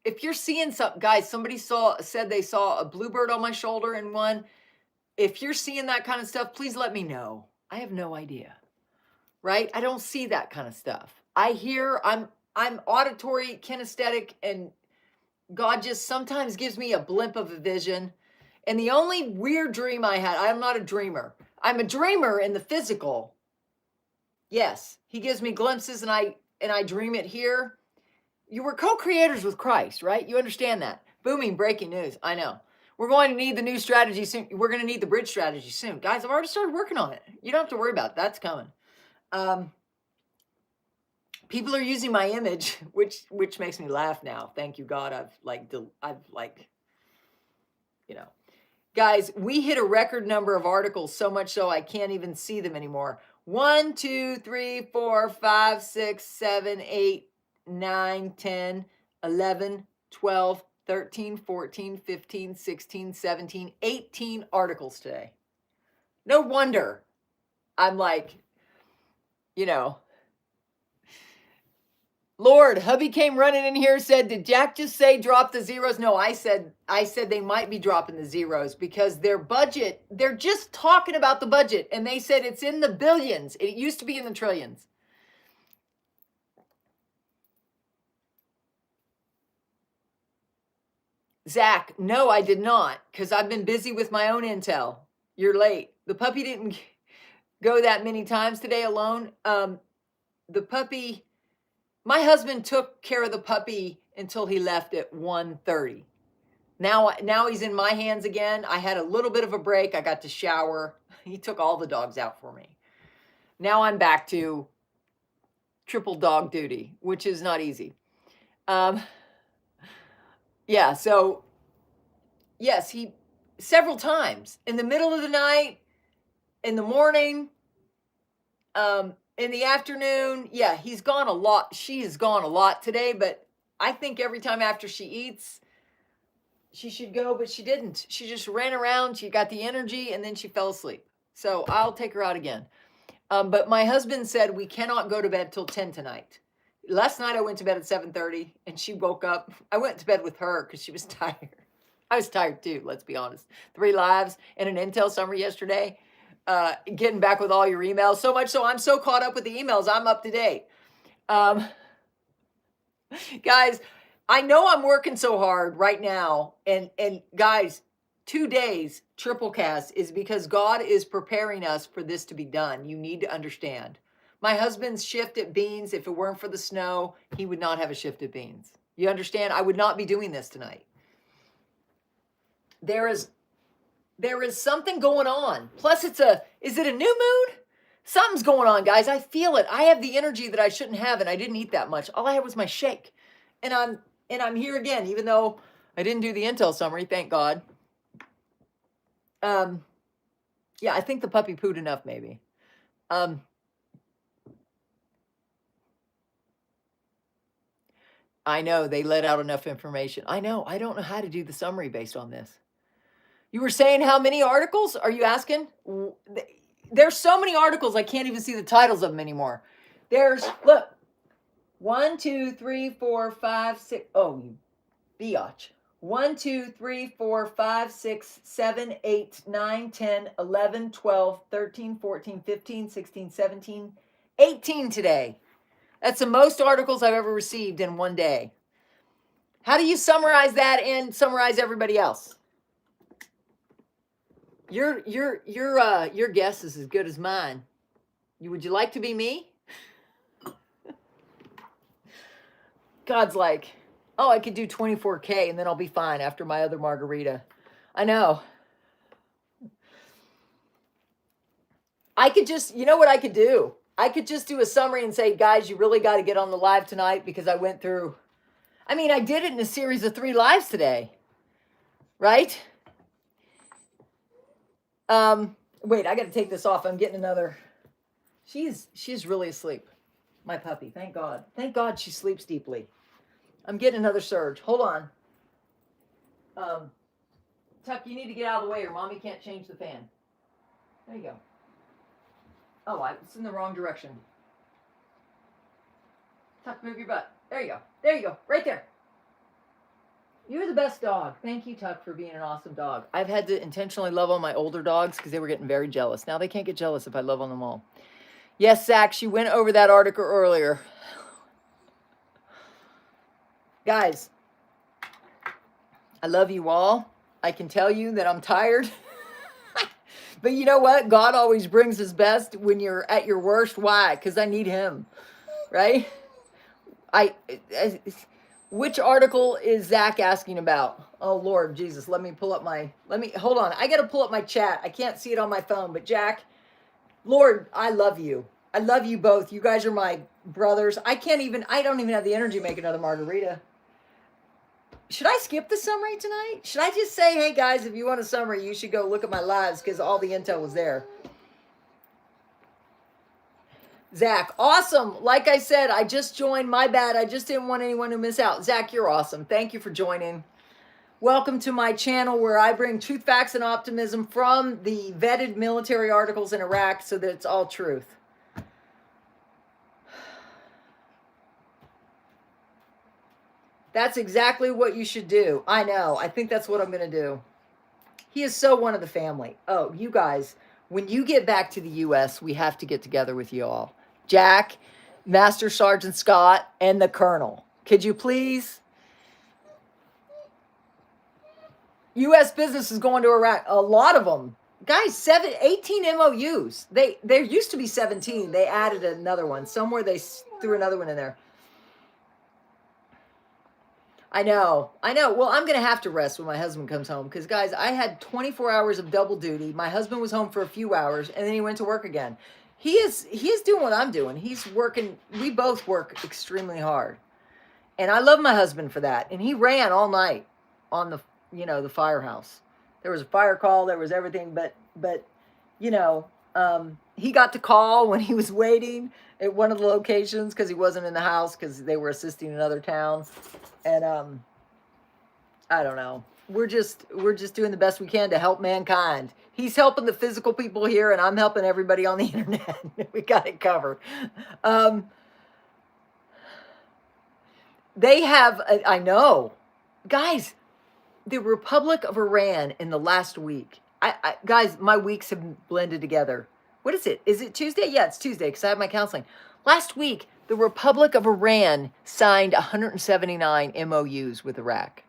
If you're seeing something, guys, somebody said they saw a bluebird on my shoulder and one. If you're seeing that kind of stuff, please let me know. I have no idea. Right? I don't see that kind of stuff. I hear, I'm auditory, kinesthetic, and God just sometimes gives me a blimp of a vision. And the only weird dream I had, I'm not a dreamer. I'm a dreamer in the physical. Yes, he gives me glimpses and I dream it here. You were co-creators with Christ, right? You understand that. Booming, breaking news. I know. We're going to need the new strategy soon. We're going to need the bridge strategy soon. Guys, I've already started working on it. You don't have to worry about it. That's coming. People are using my image, which makes me laugh now. Thank you, God. Guys, we hit a record number of articles, so much so I can't even see them anymore. 1, 2, 3, 4, 5, 6, 7, 8, 9, 10, 11, 12, 13, 14, 15, 16, 17, 18 articles today. No wonder I'm like, you know, Lord, hubby came running in here, said, did Jack just say drop the zeros? No, I said they might be dropping the zeros because their budget, they're just talking about the budget. And they said it's in the billions. It used to be in the trillions. Zach, no, I did not, because I've been busy with my own intel. You're late. The puppy didn't go that many times today alone. The puppy, my husband took care of the puppy until he left at 1:30. Now he's in my hands again. I had a little bit of a break. I got to shower. He took all the dogs out for me. Now I'm back to triple dog duty, which is not easy. Yeah, so yes, he several times in the middle of the night, in the morning, in the afternoon. Yeah, he's gone a lot. She has gone a lot today, but I think every time after she eats, she should go, but she didn't. She just ran around. She got the energy and then she fell asleep. So I'll take her out again. But my husband said we cannot go to bed till 10 tonight. Last night I went to bed at 7:30 and she woke up. I went to bed with her because she was tired. I was tired too, let's be honest. 3 lives and an intel summary yesterday. Getting back with all your emails. So much so I'm so caught up with the emails, I'm up to date. Guys, I know I'm working so hard right now. And guys, 2 days triple cast is because God is preparing us for this to be done. You need to understand. My husband's shift at Beans, if it weren't for the snow, he would not have a shift at Beans. You understand? I would not be doing this tonight. There is something going on. Plus is it a new moon? Something's going on, guys. I feel it. I have the energy that I shouldn't have, and I didn't eat that much. All I had was my shake. And I'm here again, even though I didn't do the intel summary, thank God. Yeah, I think the puppy pooed enough, maybe. I know they let out enough information. I know. I don't know how to do the summary based on this. You were saying how many articles? Are you asking? There's so many articles, I can't even see the titles of them anymore. Look, 1, 2, 3, 4, 5, 6. Oh, you biatch. 1, 2, 3, 4, 5, 6, 7, 8, 9, 10, 11, 12, 13, 14, 15, 16, 17, 18 today. That's the most articles I've ever received in one day. How do you summarize that and summarize everybody else? Your guess is as good as mine. Would you like to be me? God's like, oh, I could do 24K and then I'll be fine after my other margarita. I know. I could just, you know what I could do? I could just do a summary and say, guys, you really got to get on the live tonight because I went through, I did it in a series of 3 lives today, right? Wait, I got to take this off. I'm getting another. She's really asleep. My puppy. Thank God. Thank God she sleeps deeply. I'm getting another surge. Hold on. Tuck, you need to get out of the way or mommy can't change the fan. There you go. Oh, it's in the wrong direction. Tuck, move your butt. There you go. There you go. Right there. You're the best dog. Thank you, Tuck, for being an awesome dog. I've had to intentionally love on my older dogs because they were getting very jealous. Now they can't get jealous if I love on them all. Yes, Zach, she went over that article earlier. Guys, I love you all. I can tell you that I'm tired. But you know what? God always brings his best when you're at your worst. Why? Because I need him, right? Which article is Zach asking about? Oh, Lord Jesus, hold on. I got to pull up my chat. I can't see it on my phone, but Jack, Lord, I love you. I love you both. You guys are my brothers. I don't even have the energy to make another margarita. Should I skip the summary tonight? Should I just say, hey guys, if you want a summary, you should go look at my lives because all the intel was there. Zach, awesome. Like I said, I just joined. My bad. I just didn't want anyone to miss out. Zach, you're awesome. Thank you for joining. Welcome to my channel where I bring truth, facts, and optimism from the vetted military articles in Iraq so that it's all truth. That's exactly what you should do. I know. I think that's what I'm going to do. He is so one of the family. Oh, you guys, when you get back to the U.S., we have to get together with you all. Jack, Master Sergeant Scott, and the Colonel. Could you please? U.S. business is going to Iraq. A lot of them. Guys, 18 MOUs. There used to be 17. They added another one. Somewhere they threw another one in there. I know. Well, I'm going to have to rest when my husband comes home. Because, guys, I had 24 hours of double duty. My husband was home for a few hours. And then he went to work again. He is doing what I'm doing. He's working. We both work extremely hard. And I love my husband for that. And he ran all night on the firehouse. There was a fire call, there was everything, but he got to call when he was waiting at one of the locations because he wasn't in the house because they were assisting another town. And I don't know. We're just doing the best we can to help mankind. He's helping the physical people here, and I'm helping everybody on the internet. We got it covered. They have, I know, guys. The Republic of Iran in the last week. Guys, my weeks have blended together. What is it? Is it Tuesday? Yeah, it's Tuesday because I have my counseling. Last week, the Republic of Iran signed 179 MOUs with Iraq.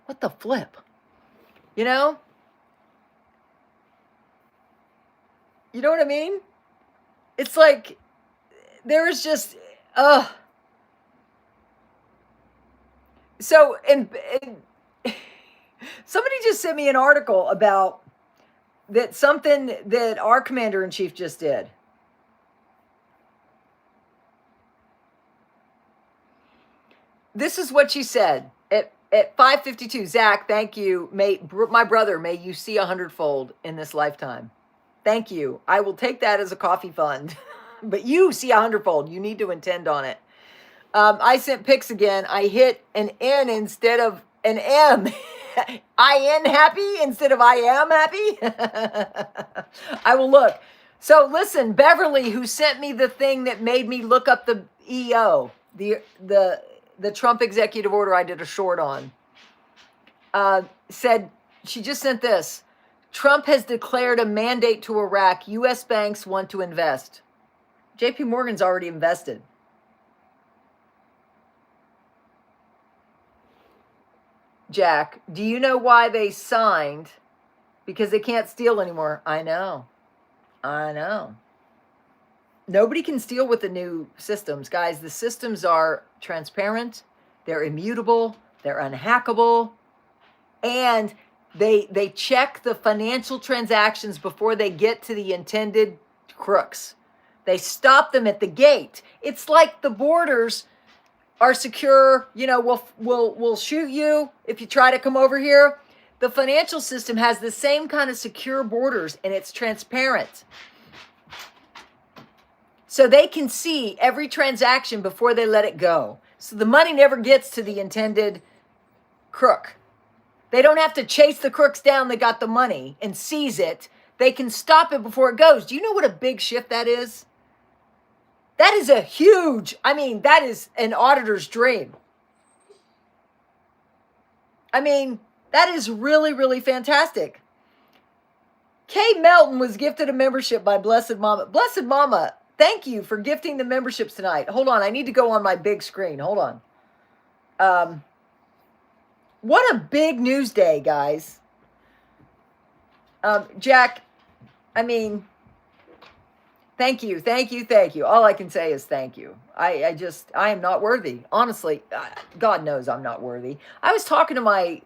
What the flip? You know what I mean? It's like, there is just, So, and somebody just sent me an article about that, something that our commander-in-chief just did. This is what she said at 5:52. Zach, thank you. My brother, may you see 100-fold in this lifetime. Thank you. I will take that as a coffee fund. But you see 100-fold. You need to intend on it. I sent pics again. I hit an N instead of an M. I am happy instead of I am happy. I will look. So listen, Beverly, who sent me the thing that made me look up the EO, the Trump executive order I did a short on, said, she just sent this. Trump has declared a mandate to Iraq. U.S. banks want to invest. JP Morgan's already invested. Jack, do you know why they signed? Because they can't steal anymore. I know. Nobody can steal with the new systems. Guys, the systems are transparent. They're immutable. They're unhackable. And they check the financial transactions before they get to the intended crooks. They stop them at the gate. It's like the borders are secure, we'll shoot you if you try to come over here. The financial system has the same kind of secure borders, and it's transparent. So they can see every transaction before they let it go. So the money never gets to the intended crook. They don't have to chase the crooks down that got the money and seize it. They can stop it before it goes. Do you know what a big shift that is? That is a huge, that is an auditor's dream. That is really, really fantastic. Kay Melton was gifted a membership by Blessed Mama. Blessed Mama, thank you for gifting the memberships tonight. Hold on, I need to go on my big screen. Hold on. What a big news day, guys. Jack, thank you. All I can say is thank you. I am not worthy. Honestly, God knows I'm not worthy. I was talking to my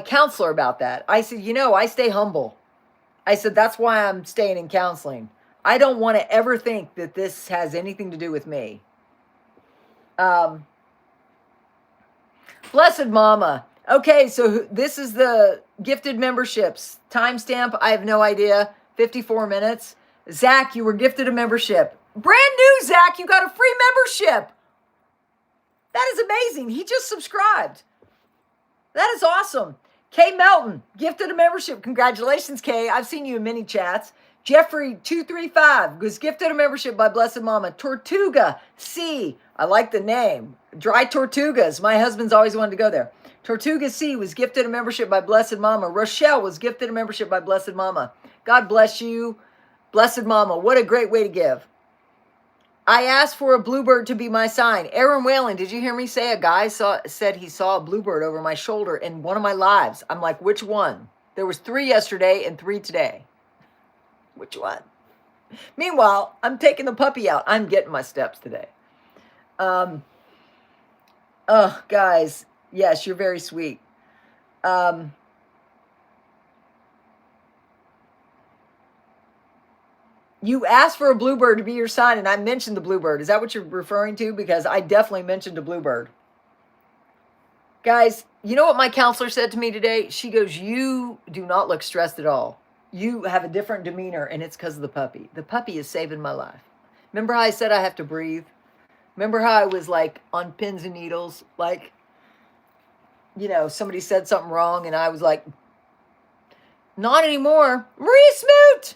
counselor about that. I said, I stay humble. I said, that's why I'm staying in counseling. I don't want to ever think that this has anything to do with me. Blessed Mama. Okay, so this is the gifted memberships. Timestamp, I have no idea. 54 minutes. Zach, you were gifted a membership. Brand new, Zach. You got a free membership. That is amazing. He just subscribed. That is awesome. Kay Melton, gifted a membership. Congratulations, Kay. I've seen you in many chats. Jeffrey235 was gifted a membership by Blessed Mama. Tortuga C, I like the name. Dry Tortugas. My husband's always wanted to go there. Tortuga C was gifted a membership by Blessed Mama. Rochelle was gifted a membership by Blessed Mama. God bless you, Blessed Mama. What a great way to give. I asked for a bluebird to be my sign. Aaron Whalen, did you hear me say a guy said he saw a bluebird over my shoulder in one of my lives? I'm like, which one? There was 3 yesterday and 3 today. Which one? Meanwhile, I'm taking the puppy out. I'm getting my steps today. Guys, yes, you're very sweet. You asked for a bluebird to be your sign, and I mentioned the bluebird. Is that what you're referring to? Because I definitely mentioned a bluebird. Guys, you know what my counselor said to me today? She goes, you do not look stressed at all. You have a different demeanor, and it's because of the puppy. The puppy is saving my life. Remember how I said I have to breathe? Remember how I was like on pins and needles? Like, you know, somebody said something wrong, and I was like, not anymore. Maria Smoot!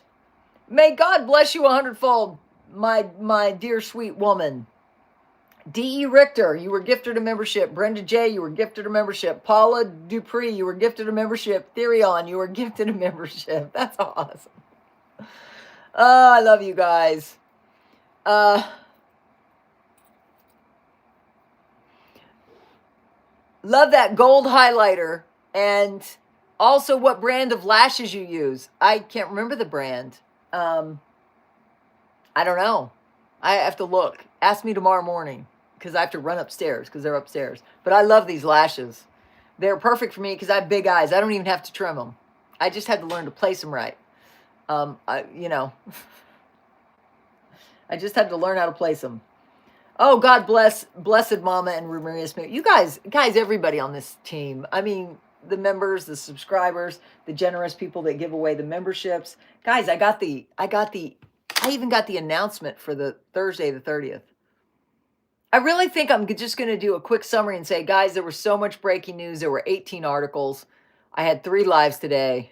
May God bless you 100-fold, my dear sweet woman. D.E. Richter, you were gifted a membership. Brenda J., you were gifted a membership. Paula Dupree, you were gifted a membership. Therion, you were gifted a membership. That's awesome. Oh, I love you guys. Love that gold highlighter. And also what brand of lashes you use. I can't remember the brand. I don't know. I have to look. Ask me tomorrow morning because I have to run upstairs because they're upstairs. But I love these lashes. They're perfect for me because I have big eyes. I don't even have to trim them. I just had to learn to place them right. I just had to learn how to place them. Oh, God bless Blessed Mama and Maria Smith. You guys, everybody on this team. I mean, the members, the subscribers, the generous people that give away the memberships. Guys, I even got the announcement for the Thursday, the 30th. I really think I'm just going to do a quick summary and say, guys, there was so much breaking news. There were 18 articles. I had 3 lives today.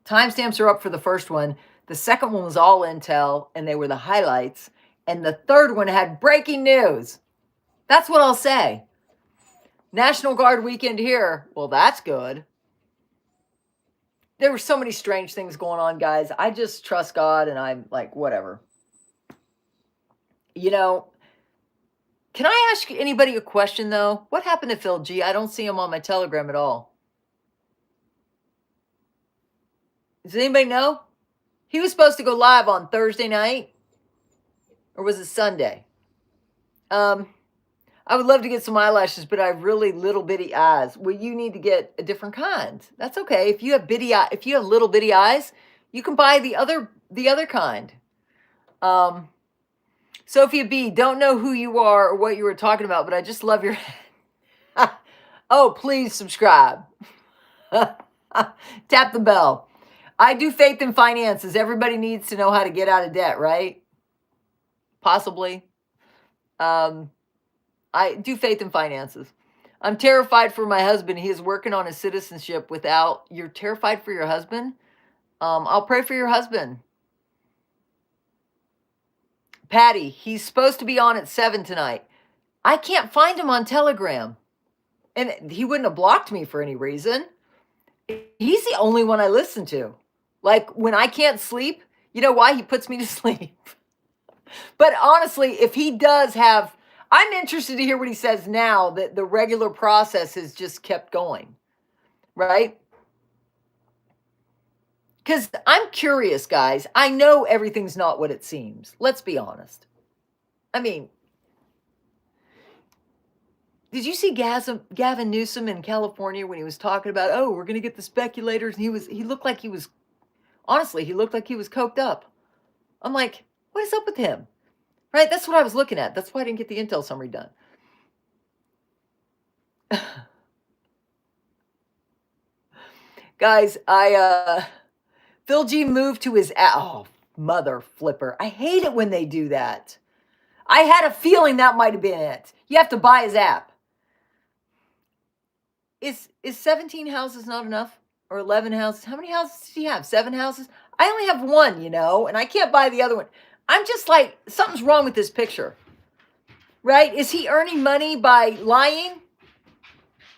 Timestamps are up for the first one. The second one was all intel, and they were the highlights. And the third one had breaking news. That's what I'll say. National Guard weekend here. Well, that's good. There were so many strange things going on, guys. I just trust God, and I'm like, whatever. You know, can I ask anybody a question, though? What happened to Phil G? I don't see him on my Telegram at all. Does anybody know? He was supposed to go live on Thursday night. Or was it Sunday? I would love to get some eyelashes, but I have really little bitty eyes. Well, you need to get a different kind. That's okay. If you have little bitty eyes, you can buy the other kind. Sophia B, don't know who you are or what you were talking about, but I just love your Oh, please subscribe. Tap the bell. I do faith in finances. Everybody needs to know how to get out of debt, right? Possibly. I do faith in finances. I'm terrified for my husband. He is working on his citizenship without... You're terrified for your husband? I'll pray for your husband. Patty, he's supposed to be on at 7 tonight. I can't find him on Telegram. And he wouldn't have blocked me for any reason. He's the only one I listen to. Like, when I can't sleep, you know why? He puts me to sleep. But honestly, if he does have... I'm interested to hear what he says now that the regular process has just kept going, right? Because I'm curious, guys. I know everything's not what it seems. Let's be honest. I mean, did you see Gavin Newsom in California when he was talking about, oh, we're going to get the speculators? And he looked like he was, honestly, he looked like he was coked up. I'm like, what is up with him? Right? That's what I was looking at. That's why I didn't get the intel summary done. Guys, Phil G moved to his app. Oh, mother flipper. I hate it when they do that. I had a feeling that might have been it. You have to buy his app. is 17 houses not enough? Or 11 houses? How many houses does he have? 7 houses? I only have one, and I can't buy the other one. I'm just like, something's wrong with this picture. Right? Is he earning money by lying?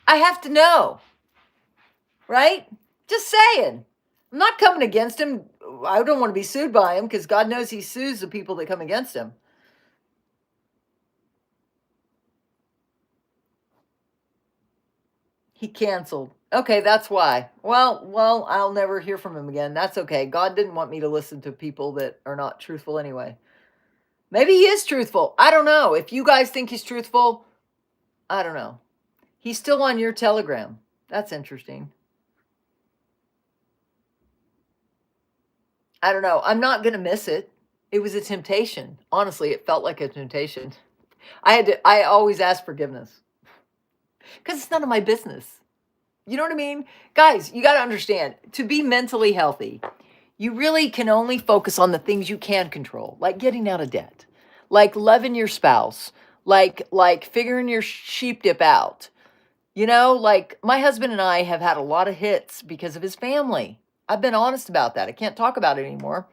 I have to know. Right? Just saying. I'm not coming against him. I don't want to be sued by him because God knows he sues the people that come against him. He canceled. Okay, that's why. Well, I'll never hear from him again. That's okay. God didn't want me to listen to people that are not truthful anyway. Maybe he is truthful. I don't know. If you guys think he's truthful, I don't know. He's still on your Telegram. That's interesting. I don't know. I'm not going to miss it. It was a temptation. Honestly, it felt like a temptation. I always ask forgiveness because it's none of my business. You know what I mean? Guys, you got to understand, to be mentally healthy, you really can only focus on the things you can control, like getting out of debt, like loving your spouse, like figuring your sheep dip out. Like my husband and I have had a lot of hits because of his family. I've been honest about that. I can't talk about it anymore.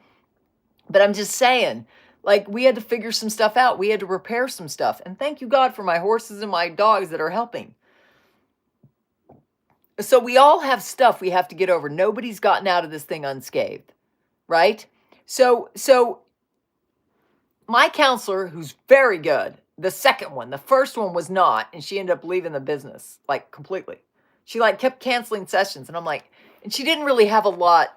But I'm just saying, like, we had to figure some stuff out. We had to repair some stuff. And thank you, God, for my horses and my dogs that are helping. So we all have stuff we have to get over. Nobody's gotten out of this thing unscathed, right? So my counselor, who's very good, the second one, the first one was not, and she ended up leaving the business, like, completely. She, like, kept canceling sessions, and I'm like, and she didn't really have a lot,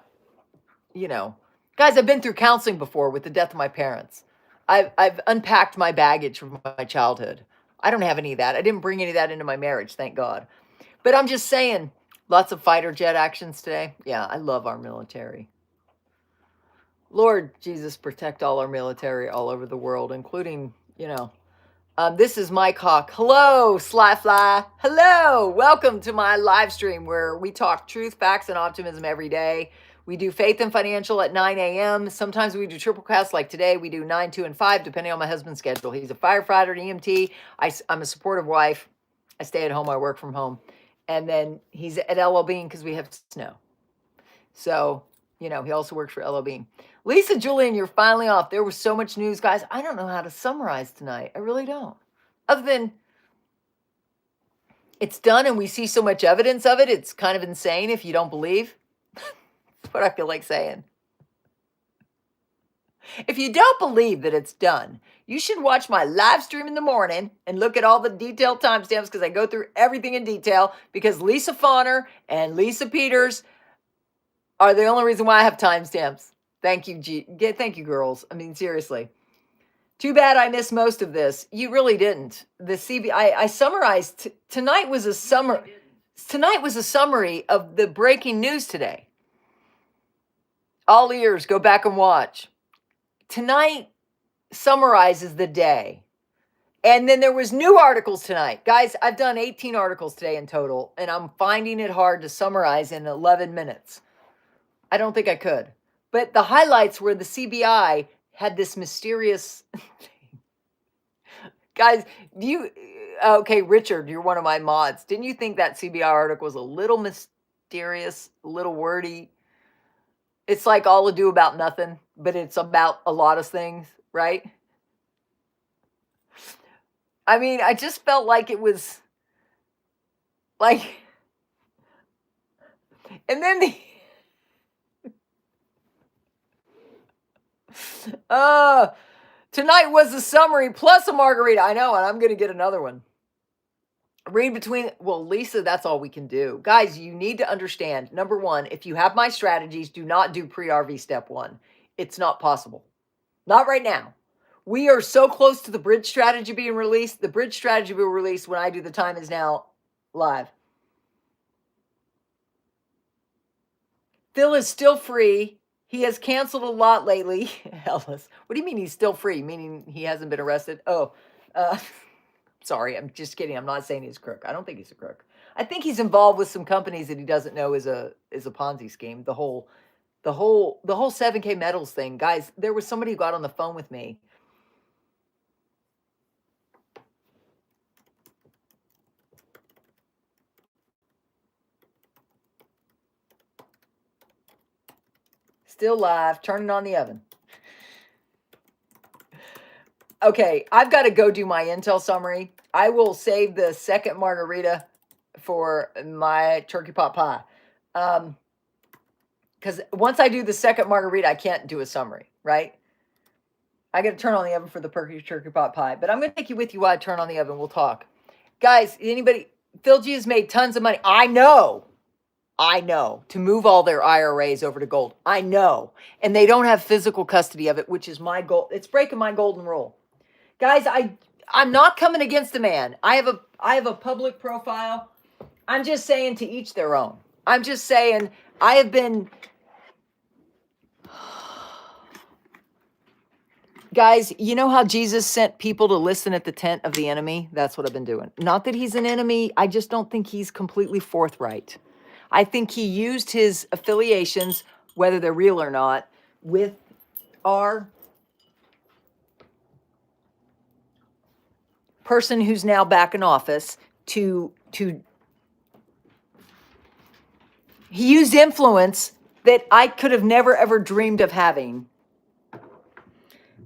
Guys, I've been through counseling before with the death of my parents. I've unpacked my baggage from my childhood. I don't have any of that. I didn't bring any of that into my marriage, thank God. But I'm just saying, lots of fighter jet actions today. Yeah, I love our military. Lord Jesus, protect all our military all over the world, including, this is Mike Hawk. Hello, Sly Fly. Hello. Welcome to my live stream where we talk truth, facts, and optimism every day. We do faith and financial at 9 a.m. Sometimes we do triple cast like today. We do 9, 2, and 5, depending on my husband's schedule. He's a firefighter, an EMT. I'm a supportive wife. I stay at home. I work from home. And then he's at LL Bean because we have snow. So, he also works for LL Bean. Lisa Julian, you're finally off. There was so much news, guys. I don't know how to summarize tonight. I really don't. Other than it's done and we see so much evidence of it, it's kind of insane if you don't believe. That's what I feel like saying. If you don't believe that it's done, you should watch my live stream in the morning and look at all the detailed timestamps because I go through everything in detail because Lisa Fauner and Lisa Peters are the only reason why I have timestamps. Thank you, thank you, girls. I mean, seriously. Too bad I missed most of this. You really didn't. I summarized. Tonight was a summary of the breaking news today. All ears, go back and watch. Tonight summarizes the day. And then there was new articles tonight. Guys, I've done 18 articles today in total, and I'm finding it hard to summarize in 11 minutes. I don't think I could. But the highlights were the CBI had this mysterious thing. Guys, okay, Richard, you're one of my mods. Didn't you think that CBI article was a little mysterious, a little wordy? It's like all ado about nothing, but it's about a lot of things, right? I mean, I just felt like it was like, and then tonight was a summary plus a margarita. I know, and I'm going to get another one. Read between, Lisa, that's all we can do. Guys, you need to understand, number one, if you have my strategies, do not do pre-RV step 1. It's not possible. Not right now. We are so close to the bridge strategy being released. The bridge strategy will be released when I do the Time Is Now live. Phil is still free. He has canceled a lot lately. Ellis, what do you mean he's still free? Meaning he hasn't been arrested? Sorry, I'm just kidding. I'm not saying he's a crook. I don't think he's a crook. I think he's involved with some companies that he doesn't know is a Ponzi scheme. The whole 7K metals thing. Guys, there was somebody who got on the phone with me. Still live. Turning on the oven. Okay, I've got to go do my Intel summary. I will save the second margarita for my turkey pot pie. Because once I do the second margarita, I can't do a summary, right? I got to turn on the oven for the turkey pot pie. But I'm going to take you with you while I turn on the oven. We'll talk. Guys, anybody, Phil G has made tons of money. I know, to move all their IRAs over to gold. I know. And they don't have physical custody of it, which is my goal. It's breaking my golden rule. Guys, I'm not coming against the man. I have a public profile. I'm just saying to each their own. I'm just saying I have been... Guys, you know how Jesus sent people to listen at the tent of the enemy? That's what I've been doing. Not that he's an enemy. I just don't think he's completely forthright. I think he used his affiliations, whether they're real or not, with our person who's now back in office to he used influence that I could have never ever dreamed of having.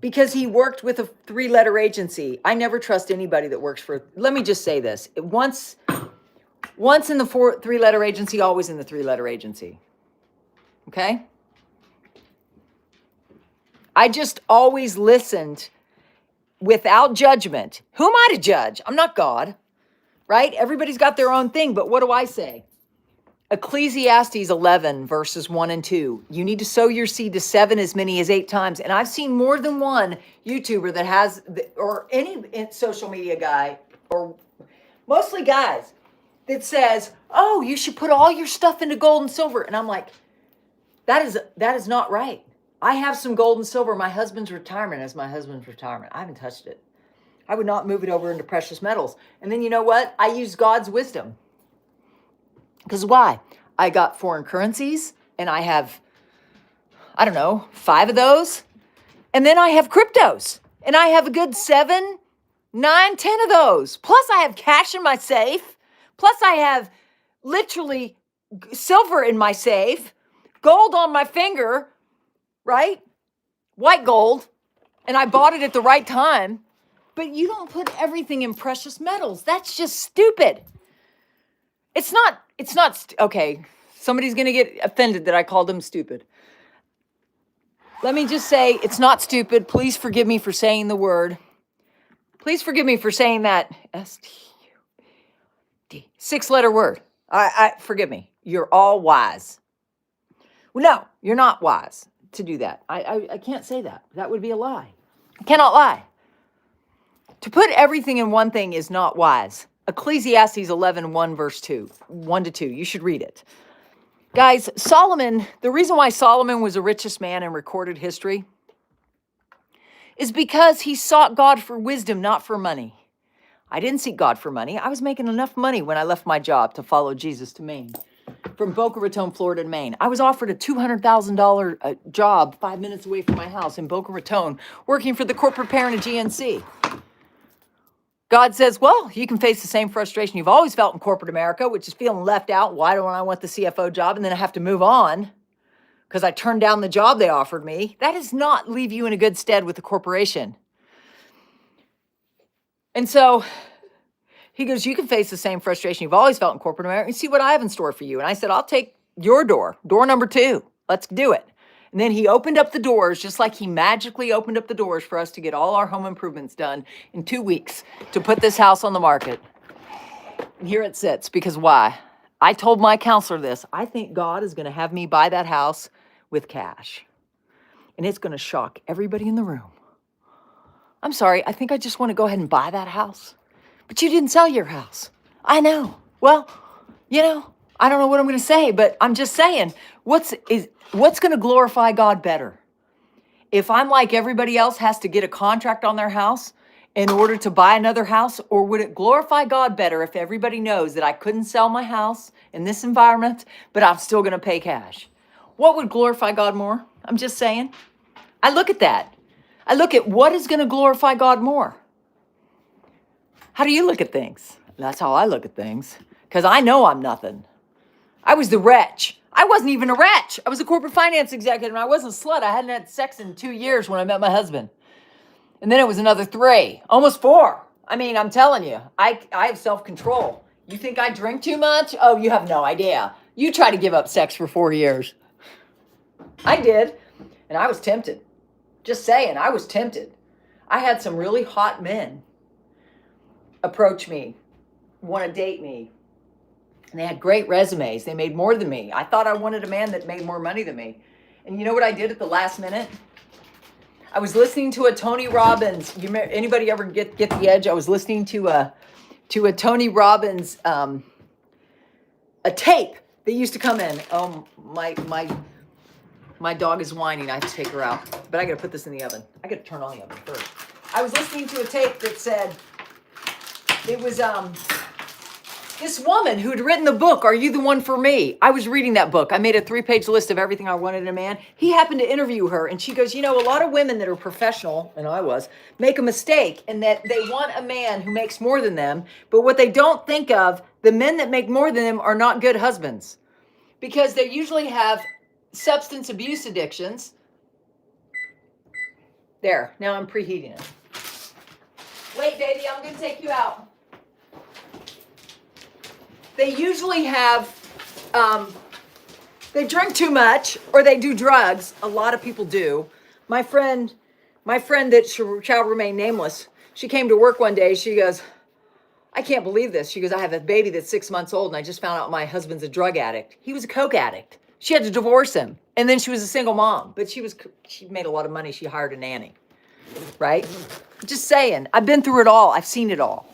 Because he worked with a 3-letter agency. I never trust anybody that works for, let me just say this. Once in the 3-letter agency, always in the 3-letter agency. Okay? I just always listened without judgment. Who am I to judge? I'm not God, right? Everybody's got their own thing, but what do I say? Ecclesiastes 11 verses 1 and 2. You need to sow your seed to 7 as many as 8 times. And I've seen more than one YouTuber that has, or any social media guy, or mostly guys, that says, oh, you should put all your stuff into gold and silver. And I'm like, that is not right. I have some gold and silver. My husband's retirement is my husband's retirement. I haven't touched it. I would not move it over into precious metals. And then you know what? I use God's wisdom. Because why? I got foreign currencies and I have, I don't know, 5 of those. And then I have cryptos and I have a good 7, 9, 10 of those. Plus I have cash in my safe. Plus I have literally silver in my safe, gold on my finger, right? White gold. And I bought it at the right time. But you don't put everything in precious metals. That's just stupid. It's not, okay, somebody's going to get offended that I called them stupid. Let me just say, it's not stupid. Please forgive me for saying the word. Please forgive me for saying that S-T-U-D, 6-letter word. Forgive me. You're all wise. Well, no, you're not wise to do that. I can't say that. That would be a lie. I cannot lie. To put everything in one thing is not wise. Ecclesiastes 11, 1 verse 2, 1 to 2. You should read it. Guys, Solomon, the reason why Solomon was the richest man in recorded history is because he sought God for wisdom, not for money. I didn't seek God for money. I was making enough money when I left my job to follow Jesus to Maine. From Boca Raton, Florida to Maine. I was offered a $200,000 job 5 minutes away from my house in Boca Raton, working for the corporate parent of GNC. God says, well, you can face the same frustration you've always felt in corporate America, which is feeling left out. Why don't I want the CFO job? And then I have to move on because I turned down the job they offered me. That does not leave you in a good stead with the corporation. And so he goes, you can face the same frustration you've always felt in corporate America and see what I have in store for you. And I said, I'll take your door number 2. Let's do it. And then he opened up the doors, just like he magically opened up the doors for us to get all our home improvements done in 2 weeks to put this house on the market. And here it sits, because why? I told my counselor this. I think God is going to have me buy that house with cash. And it's going to shock everybody in the room. I'm sorry, I think I just want to go ahead and buy that house. But you didn't sell your house. I know. Well, you know, I don't know what I'm going to say, but I'm just saying, what's going to glorify God better? If I'm like everybody else has to get a contract on their house in order to buy another house, or would it glorify God better if everybody knows that I couldn't sell my house in this environment, but I'm still going to pay cash? What would glorify God more? I'm just saying. I look at that. I look at what is going to glorify God more. How do you look at things? That's how I look at things, because I know I'm nothing. I was the wretch. I wasn't even a wretch. I was a corporate finance executive, and I wasn't a slut. I hadn't had sex in 2 years when I met my husband. And then it was another 3, almost 4. I mean, I'm telling you, I have self-control. You think I drink too much? Oh, you have no idea. You try to give up sex for 4 years. I did, and I was tempted. Just saying, I was tempted. I had some really hot men approach me, want to date me. And they had great resumes. They made more than me. I thought I wanted a man that made more money than me. And you know what I did at the last minute? I was listening to a Tony Robbins. Anybody ever get the edge? I was listening to a Tony Robbins a tape that used to come in. Oh, my dog is whining. I have to take her out. But I got to put this in the oven. I got to turn on the oven first. I was listening to a tape that said it was this woman who had written the book, Are You the One for Me? I was reading that book. I made a 3-page list of everything I wanted in a man. He happened to interview her, and she goes, you know, a lot of women that are professional, and I was, make a mistake in that they want a man who makes more than them, but what they don't think of, the men that make more than them are not good husbands because they usually have substance abuse addictions. There, now I'm preheating it. Wait, baby, I'm going to take you out. They usually have, they drink too much or they do drugs. A lot of people do. My friend that shall remain nameless, she came to work one day. She goes, I can't believe this. She goes, I have a baby that's 6 months old and I just found out my husband's a drug addict. He was a coke addict. She had to divorce him. And then she was a single mom, but she made a lot of money. She hired a nanny, right? Just saying, I've been through it all. I've seen it all.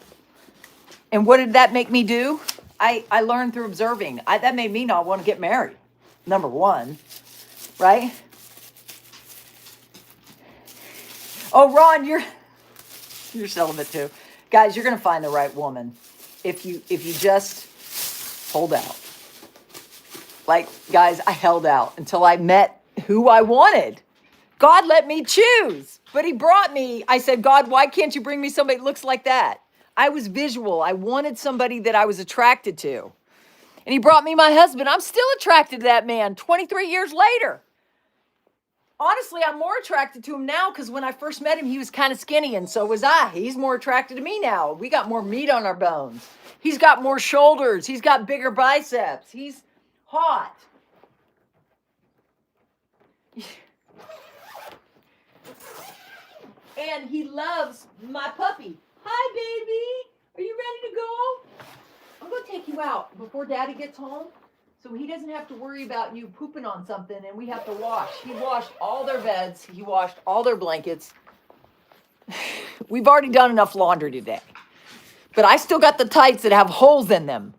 And what did that make me do? I learned through observing. That made me not want to get married. Number one, right? Oh, Ron, you're celibate too. Guys, you're going to find the right woman if you just hold out. Like, guys, I held out until I met who I wanted. God let me choose, but he brought me. I said, God, why can't you bring me somebody that looks like that? I was visual. I wanted somebody that I was attracted to. And he brought me my husband. I'm still attracted to that man 23 years later. Honestly, I'm more attracted to him now because when I first met him, he was kind of skinny, and so was I. He's more attracted to me now. We got more meat on our bones. He's got more shoulders. He's got bigger biceps. He's hot. And he loves my puppy. Hi, baby. Are you ready to go? I'm going to take you out before Daddy gets home so he doesn't have to worry about you pooping on something and we have to wash. He washed all their beds. He washed all their blankets. We've already done enough laundry today. But I still got the tights that have holes in them.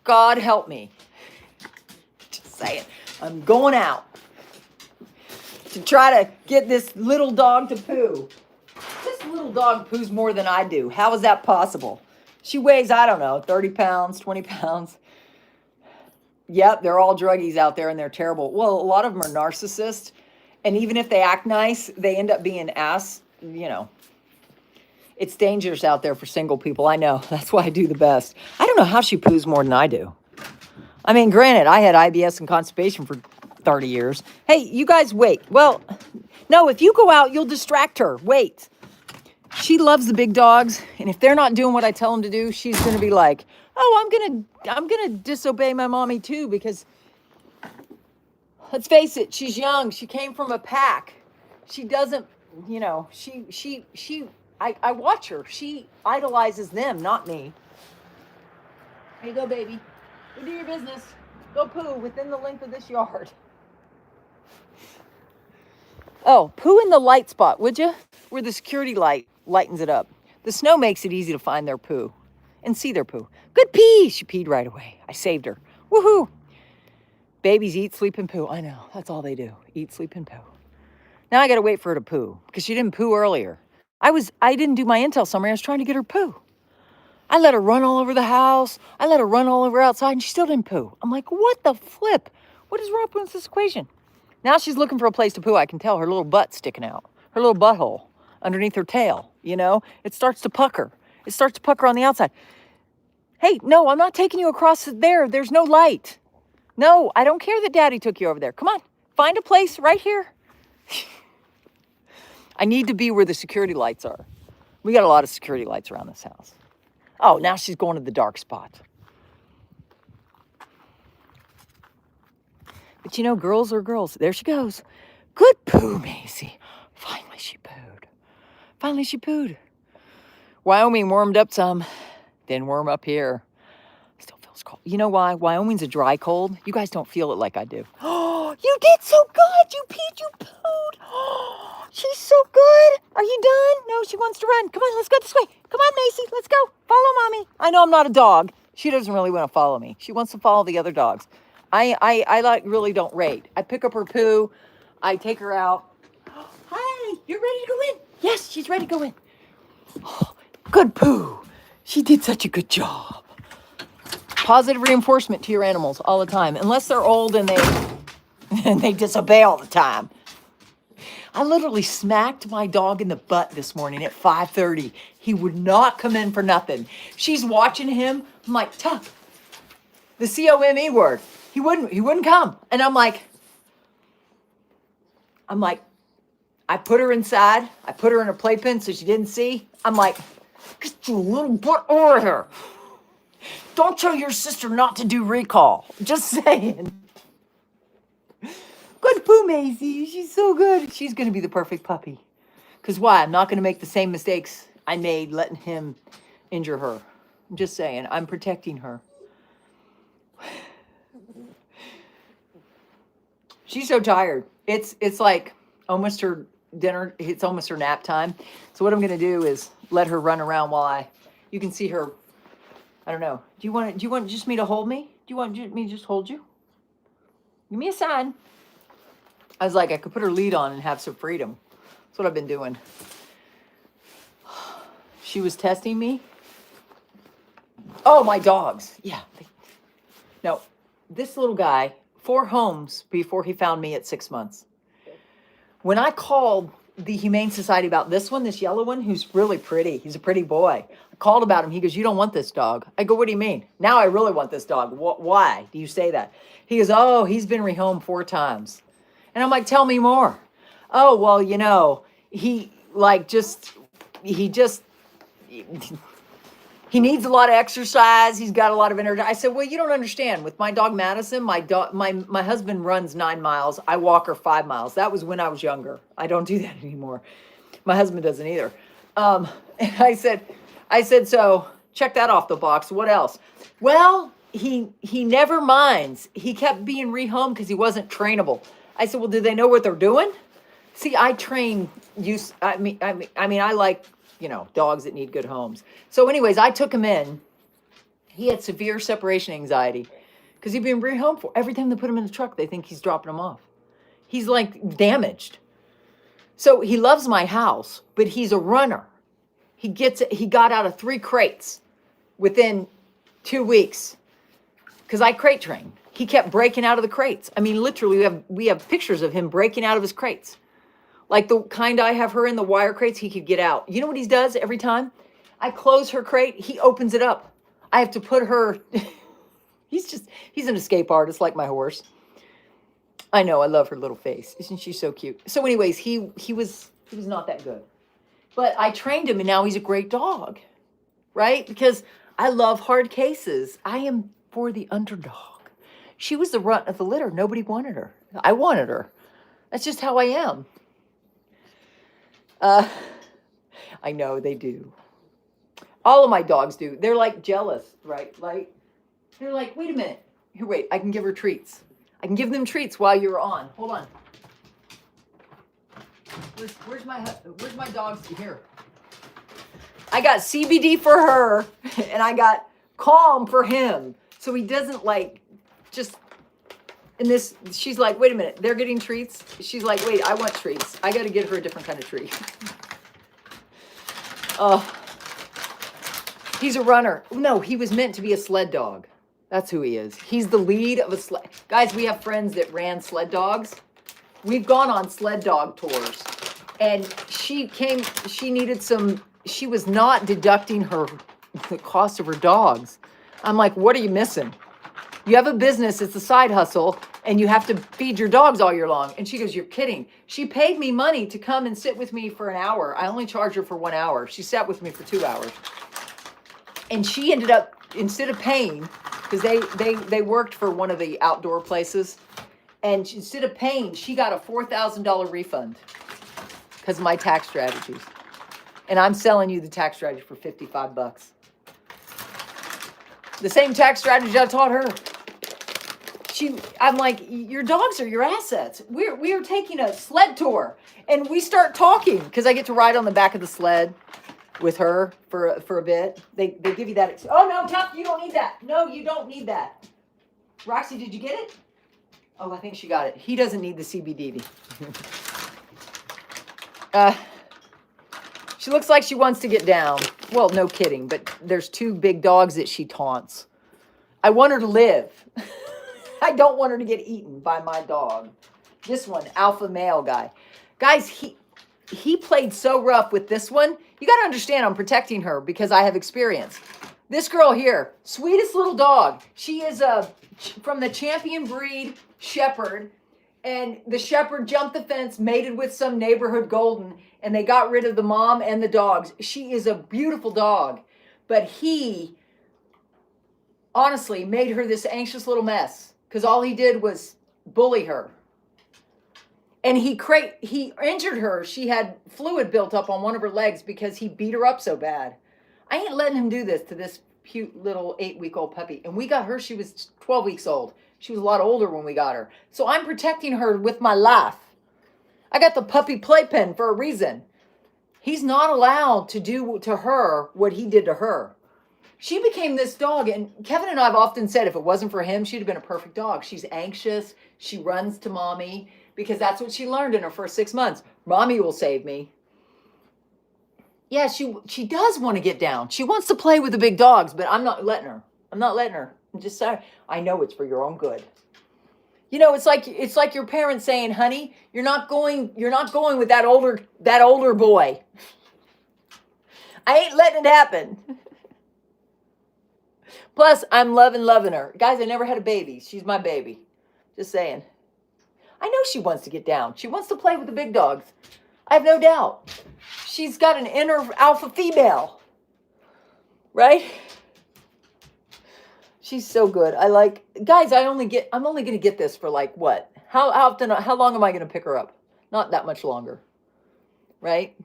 God help me. Just saying. I'm going out to try to get this little dog to poo. This little dog poos more than I do. How is that possible? She weighs, I don't know, 30 pounds, 20 pounds. Yep, they're all druggies out there and they're terrible. Well, a lot of them are narcissists. And even if they act nice, they end up being ass, you know. It's dangerous out there for single people. I know. That's why I do the best. I don't know how she poos more than I do. I mean, granted, I had IBS and constipation for 30 years. Hey, you guys wait. Well, no, if you go out, you'll distract her. Wait. She loves the big dogs, and if they're not doing what I tell them to do, she's going to be like, "Oh, I'm going to disobey my mommy too because let's face it, she's young. She came from a pack. She doesn't, you know, I watch her. She idolizes them, not me. Here you go, baby. Go do your business. Go poo within the length of this yard. Oh, poo in the light spot, would you? Where the security light lightens it up. The snow makes it easy to find their poo and see their poo. Good pee. She peed right away. I saved her. Woohoo. Babies eat, sleep, and poo. I know. That's all they do. Eat, sleep, and poo. Now I got to wait for her to poo because she didn't poo earlier. I didn't do my intel summary. I was trying to get her poo. I let her run all over the house. I let her run all over outside, and she still didn't poo. I'm like, what the flip? What is wrong with this equation? Now she's looking for a place to poo. I can tell her little butt sticking out, her little butthole underneath her tail, you know? It starts to pucker. It starts to pucker on the outside. Hey, no, I'm not taking you across there. There's no light. No, I don't care that Daddy took you over there. Come on, find a place right here. I need to be where the security lights are. We got a lot of security lights around this house. Oh, now she's going to the dark spot. But you know, girls are girls. There she goes. Good poo, Maisie. Finally she pooed. Finally she pooed. Wyoming warmed up some. Didn't warm up here. Still feels cold. You know why? Wyoming's a dry cold. You guys don't feel it like I do. Oh, you did so good. You peed, you pooed. Oh, she's so good. Are you done? No, she wants to run. Come on, let's go this way. Come on, Macy, let's go. Follow mommy. I know I'm not a dog. She doesn't really want to follow me. She wants to follow the other dogs. I like really don't rate. I pick up her poo. I take her out. Hi, you're ready to go in? Yes, she's ready to go in. Oh, good poo. She did such a good job. Positive reinforcement to your animals all the time, unless they're old and they disobey all the time. I literally smacked my dog in the butt this morning at 5:30. He would not come in for nothing. She's watching him. I'm like, tough. The C-O-M-E word. He wouldn't come. And I'm like, I put her inside. I put her in a playpen so she didn't see. I'm like, get your little butt over here. Don't tell your sister not to do recall. Just saying. Good poo, Maisie. She's so good. She's going to be the perfect puppy. Because why? I'm not going to make the same mistakes I made letting him injure her. I'm just saying. I'm protecting her. She's so tired. It's like almost her dinner. It's almost her nap time. So what I'm going to do is let her run around while you can see her. I don't know. Do you want just me to hold me? Do you want me to just hold you? Give me a sign. I was like, I could put her lead on and have some freedom. That's what I've been doing. She was testing me. Oh, my dogs. Yeah. No, this little guy, 4 homes before he found me at 6 months. When I called the Humane Society about this yellow one, who's really pretty. He's a pretty boy. I called about him. He goes, you don't want this dog. I go, what do you mean? Now I really want this dog. Why do you say that? He goes, oh, he's been rehomed 4 times. And I'm like, tell me more. Oh, well, you know, he needs a lot of exercise. He's got a lot of energy. I said, well, you don't understand. With my dog Madison, my husband runs 9 miles. I walk her 5 miles. That was when I was younger. I don't do that anymore. My husband doesn't either. And I said, so check that off the box. What else? Well, he never minds. He kept being rehomed because he wasn't trainable. I said, well, do they know what they're doing? See, I train I like, you know, dogs that need good homes. So anyways, I took him in. He had severe separation anxiety because he'd been rehomed for. Every time they put him in the truck, they think he's dropping him off. He's like damaged. So he loves my house, but he's a runner. He got out of 3 crates within 2 weeks because I crate train. He kept breaking out of the crates. I mean, literally, we have pictures of him breaking out of his crates. Like the kind I have her in, the wire crates, he could get out. You know what he does every time? I close her crate, he opens it up. I have to put her, he's an escape artist like my horse. I know, I love her little face. Isn't she so cute? So anyways, he was not that good. But I trained him and now he's a great dog, right? Because I love hard cases. I am for the underdog. She was the runt of the litter. Nobody wanted her. I wanted her. That's just how I am. I know they do. All of my dogs do. They're like jealous, right? Like, they're like, wait a minute. Here, wait, I can give her treats. I can give them treats while you're on. Hold on. Where's my dogs? Here. I got CBD for her and I got Calm for him. So he doesn't like just, and this, she's like, wait a minute, they're getting treats. She's like, wait, I want treats. I got to get her a different kind of treat. He's a runner. No, he was meant to be a sled dog. That's who he is. He's the lead of a sled. Guys, we have friends that ran sled dogs. We've gone on sled dog tours. And she was not deducting the cost of her dogs. I'm like, what are you missing? You have a business, it's a side hustle, and you have to feed your dogs all year long. And she goes, you're kidding. She paid me money to come and sit with me for an hour. I only charge her for 1 hour. She sat with me for 2 hours. And she ended up, instead of paying, because they worked for one of the outdoor places, and instead of paying, she got a $4,000 refund because of my tax strategies. And I'm selling you the tax strategy for $55. The same tax strategy I taught her. I'm like, your dogs are your assets. We are taking a sled tour, and we start talking because I get to ride on the back of the sled with her for a bit. They give you that. Oh no, Tuck, you don't need that. No, you don't need that. Roxy, did you get it? Oh, I think she got it. He doesn't need the CBD. She looks like she wants to get down. Well, no kidding, but there's 2 big dogs that she taunts. I want her to live. I don't want her to get eaten by my dog. This one, alpha male guy. Guys, he played so rough with this one. You got to understand, I'm protecting her because I have experience. This girl here, sweetest little dog. She is from the champion breed shepherd. And the shepherd jumped the fence, mated with some neighborhood golden, and they got rid of the mom and the dogs. She is a beautiful dog. But he, honestly, made her this anxious little mess because all he did was bully her. And he injured her. She had fluid built up on one of her legs because he beat her up so bad. I ain't letting him do this to this cute little 8-week-old puppy. And we got her, she was 12 weeks old. She was a lot older when we got her. So I'm protecting her with my life. I got the puppy playpen for a reason. He's not allowed to do to her what he did to her. She became this dog, and Kevin and I have often said if it wasn't for him, she'd have been a perfect dog. She's anxious. She runs to mommy because that's what she learned in her first 6 months. Mommy will save me. Yeah, she does want to get down. She wants to play with the big dogs, but I'm not letting her. I'm not letting her. I'm just sorry. I know it's for your own good. You know, it's like your parents saying, "Honey, you're not going with that older boy." I ain't letting it happen. Plus, I'm loving her. Guys, I never had a baby. She's my baby. Just saying. I know she wants to get down. She wants to play with the big dogs. I have no doubt. She's got an inner alpha female. Right? She's so good. Guys, I'm only going to get this for like what? How long am I going to pick her up? Not that much longer. Right?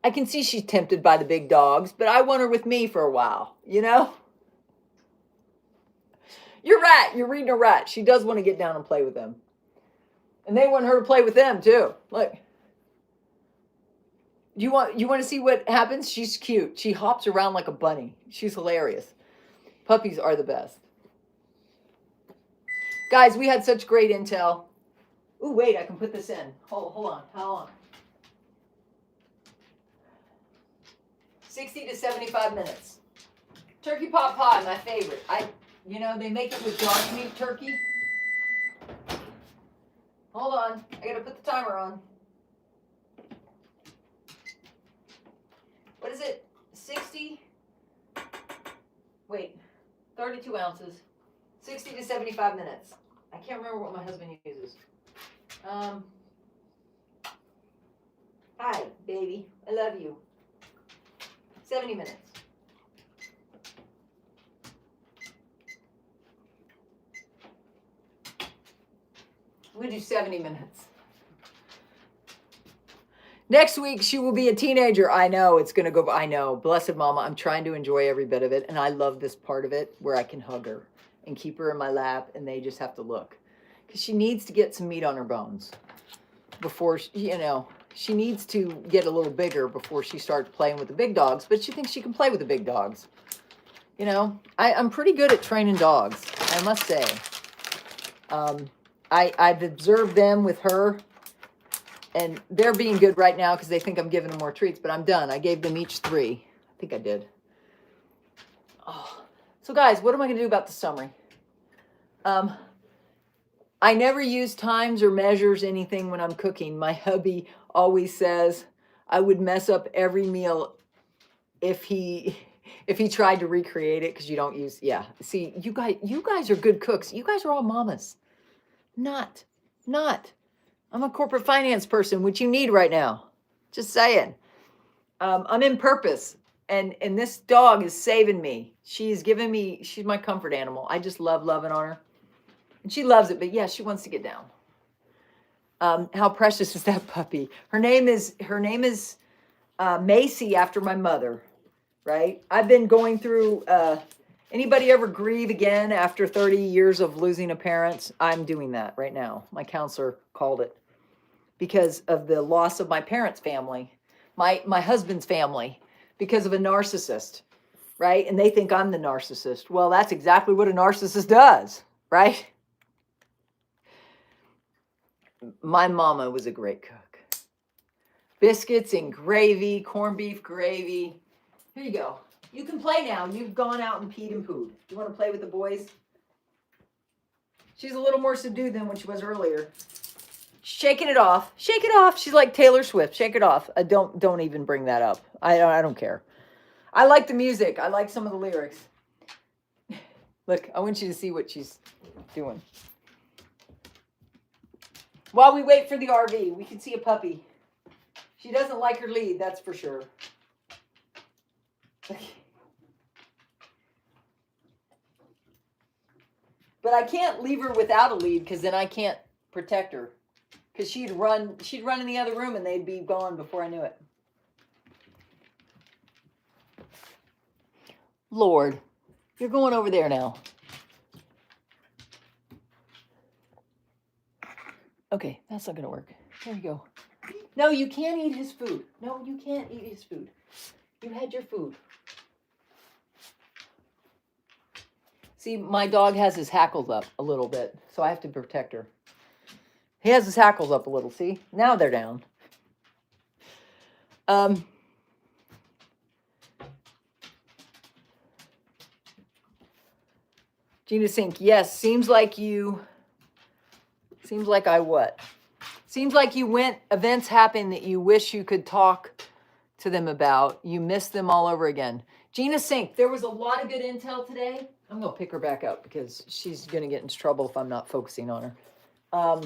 I can see she's tempted by the big dogs, but I want her with me for a while, you know? You're right. You're reading her right. She does want to get down and play with them. And they want her to play with them too. Look. You want to see what happens? She's cute. She hops around like a bunny. She's hilarious. Puppies are the best. Guys, we had such great intel. Ooh, wait, I can put this in. Hold on. How long? 60 to 75 minutes. Turkey pot pie, my favorite. They make it with dog meat turkey. Hold on. I got to put the timer on. What is it? 32 ounces. 60 to 75 minutes. I can't remember what my husband uses. Hi, baby. I love you. 70 minutes. I'm going to do 70 minutes. Next week, she will be a teenager. I know it's going to go. I know. Blessed mama. I'm trying to enjoy every bit of it. And I love this part of it where I can hug her and keep her in my lap. And they just have to look. Because she needs to get some meat on her bones before, she needs to get a little bigger before she starts playing with the big dogs. But she thinks she can play with the big dogs. I'm pretty good at training dogs, I must say. I've observed them with her. And they're being good right now because they think I'm giving them more treats. But I'm done. I gave them each 3. I think I did. Oh. So, guys, what am I going to do about the summary? I never use times or measures anything when I'm cooking. My hubby always says I would mess up every meal if he if he tried to recreate it, because you don't use, yeah. See, you guys are good cooks. You guys are all mamas. Not. I'm a corporate finance person, which you need right now. Just saying. I'm in purpose, and this dog is saving me. She's my comfort animal. I just love loving on her, and she loves it. But yeah, she wants to get down. How precious is that puppy? Her name is Macy, after my mother. Right? I've been going through. Anybody ever grieve again after 30 years of losing a parent? I'm doing that right now. My counselor called it, because of the loss of my parents' family, my husband's family, because of a narcissist, right? And they think I'm the narcissist. Well, that's exactly what a narcissist does, right? My mama was a great cook. Biscuits and gravy, corned beef gravy. Here you go. You can play now. You've gone out and peed and pooed. You want to play with the boys? She's a little more subdued than when she was earlier. Shaking it off. Shake it off. She's like Taylor Swift. Shake it off. Don't even bring that up. I don't care. I like the music. I like some of the lyrics. Look, I want you to see what she's doing. While we wait for the RV, we can see a puppy. She doesn't like her lead, that's for sure. But I can't leave her without a lead, because then I can't protect her. Because she'd run in the other room and they'd be gone before I knew it. Lord, you're going over there now. Okay, that's not going to work. There you go. No, you can't eat his food. No, you can't eat his food. You had your food. See, my dog has his hackles up a little bit, so I have to protect her. He has his hackles up a little, see? Now they're down. Gina Sink, yes, seems like I what? Seems like events happen that you wish you could talk to them about. You miss them all over again. Gina Sink, there was a lot of good intel today. I'm going to pick her back up because she's going to get into trouble if I'm not focusing on her.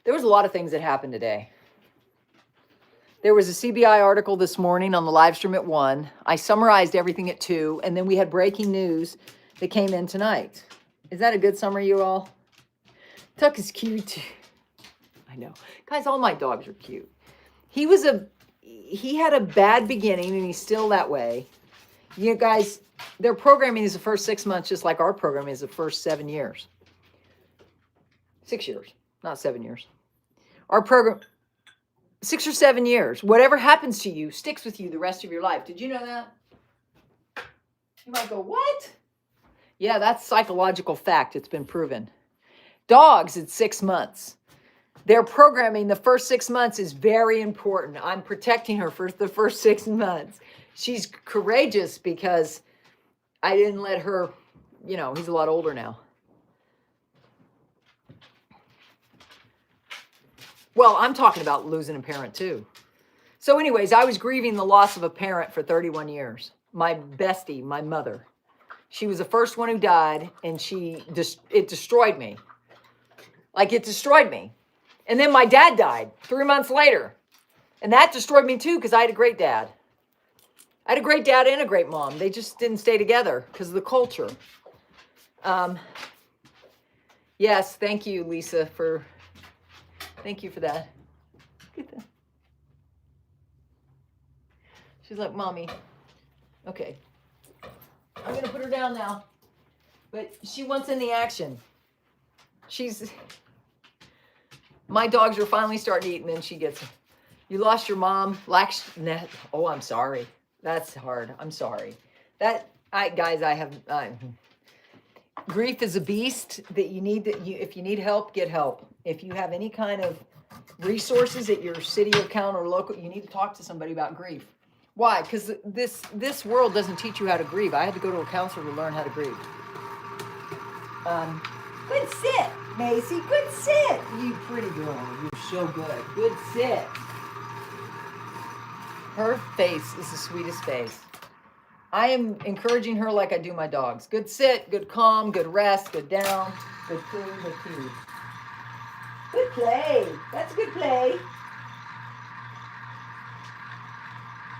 There was a lot of things that happened today. There was a CBI article this morning on the live stream at 1. I summarized everything at 2, and then we had breaking news that came in tonight. Is that a good summary, you all? Tuck is cute. I know. Guys, all my dogs are cute. He had a bad beginning, and he's still that way. You guys, their programming is the first 6 months, just like our programming is the first 7 years. 6 years, not 7 years. Our program, 6 or 7 years. Whatever happens to you sticks with you the rest of your life. Did you know that? You might go, what? Yeah, that's psychological fact. It's been proven. Dogs, it's 6 months. Their programming, the first 6 months is very important. I'm protecting her for the first 6 months. She's courageous because I didn't let her, he's a lot older now. Well, I'm talking about losing a parent too. So anyways, I was grieving the loss of a parent for 31 years. My bestie, my mother. She was the first one who died, and it destroyed me. Like, it destroyed me. And then my dad died 3 months later. And that destroyed me too, because I had a great dad. I had a great dad and a great mom. They just didn't stay together because of the culture. Yes, thank you, Lisa, thank you for that. Look at that. She's like, Mommy. Okay. I'm going to put her down now. But she wants in the action. My dogs are finally starting to eat, and then she gets, you lost your mom. Oh, I'm sorry. That's hard. I'm sorry. Grief is a beast that if you need help, get help. If you have any kind of resources at your city or county or local, you need to talk to somebody about grief. Why? Because this world doesn't teach you how to grieve. I had to go to a counselor to learn how to grieve. Good sit, Macy. Good sit. You pretty girl. You're so good. Good sit. Her face is the sweetest face. I am encouraging her like I do my dogs. Good sit, good calm, good rest, good down, good food, good food. Good play. That's a good play.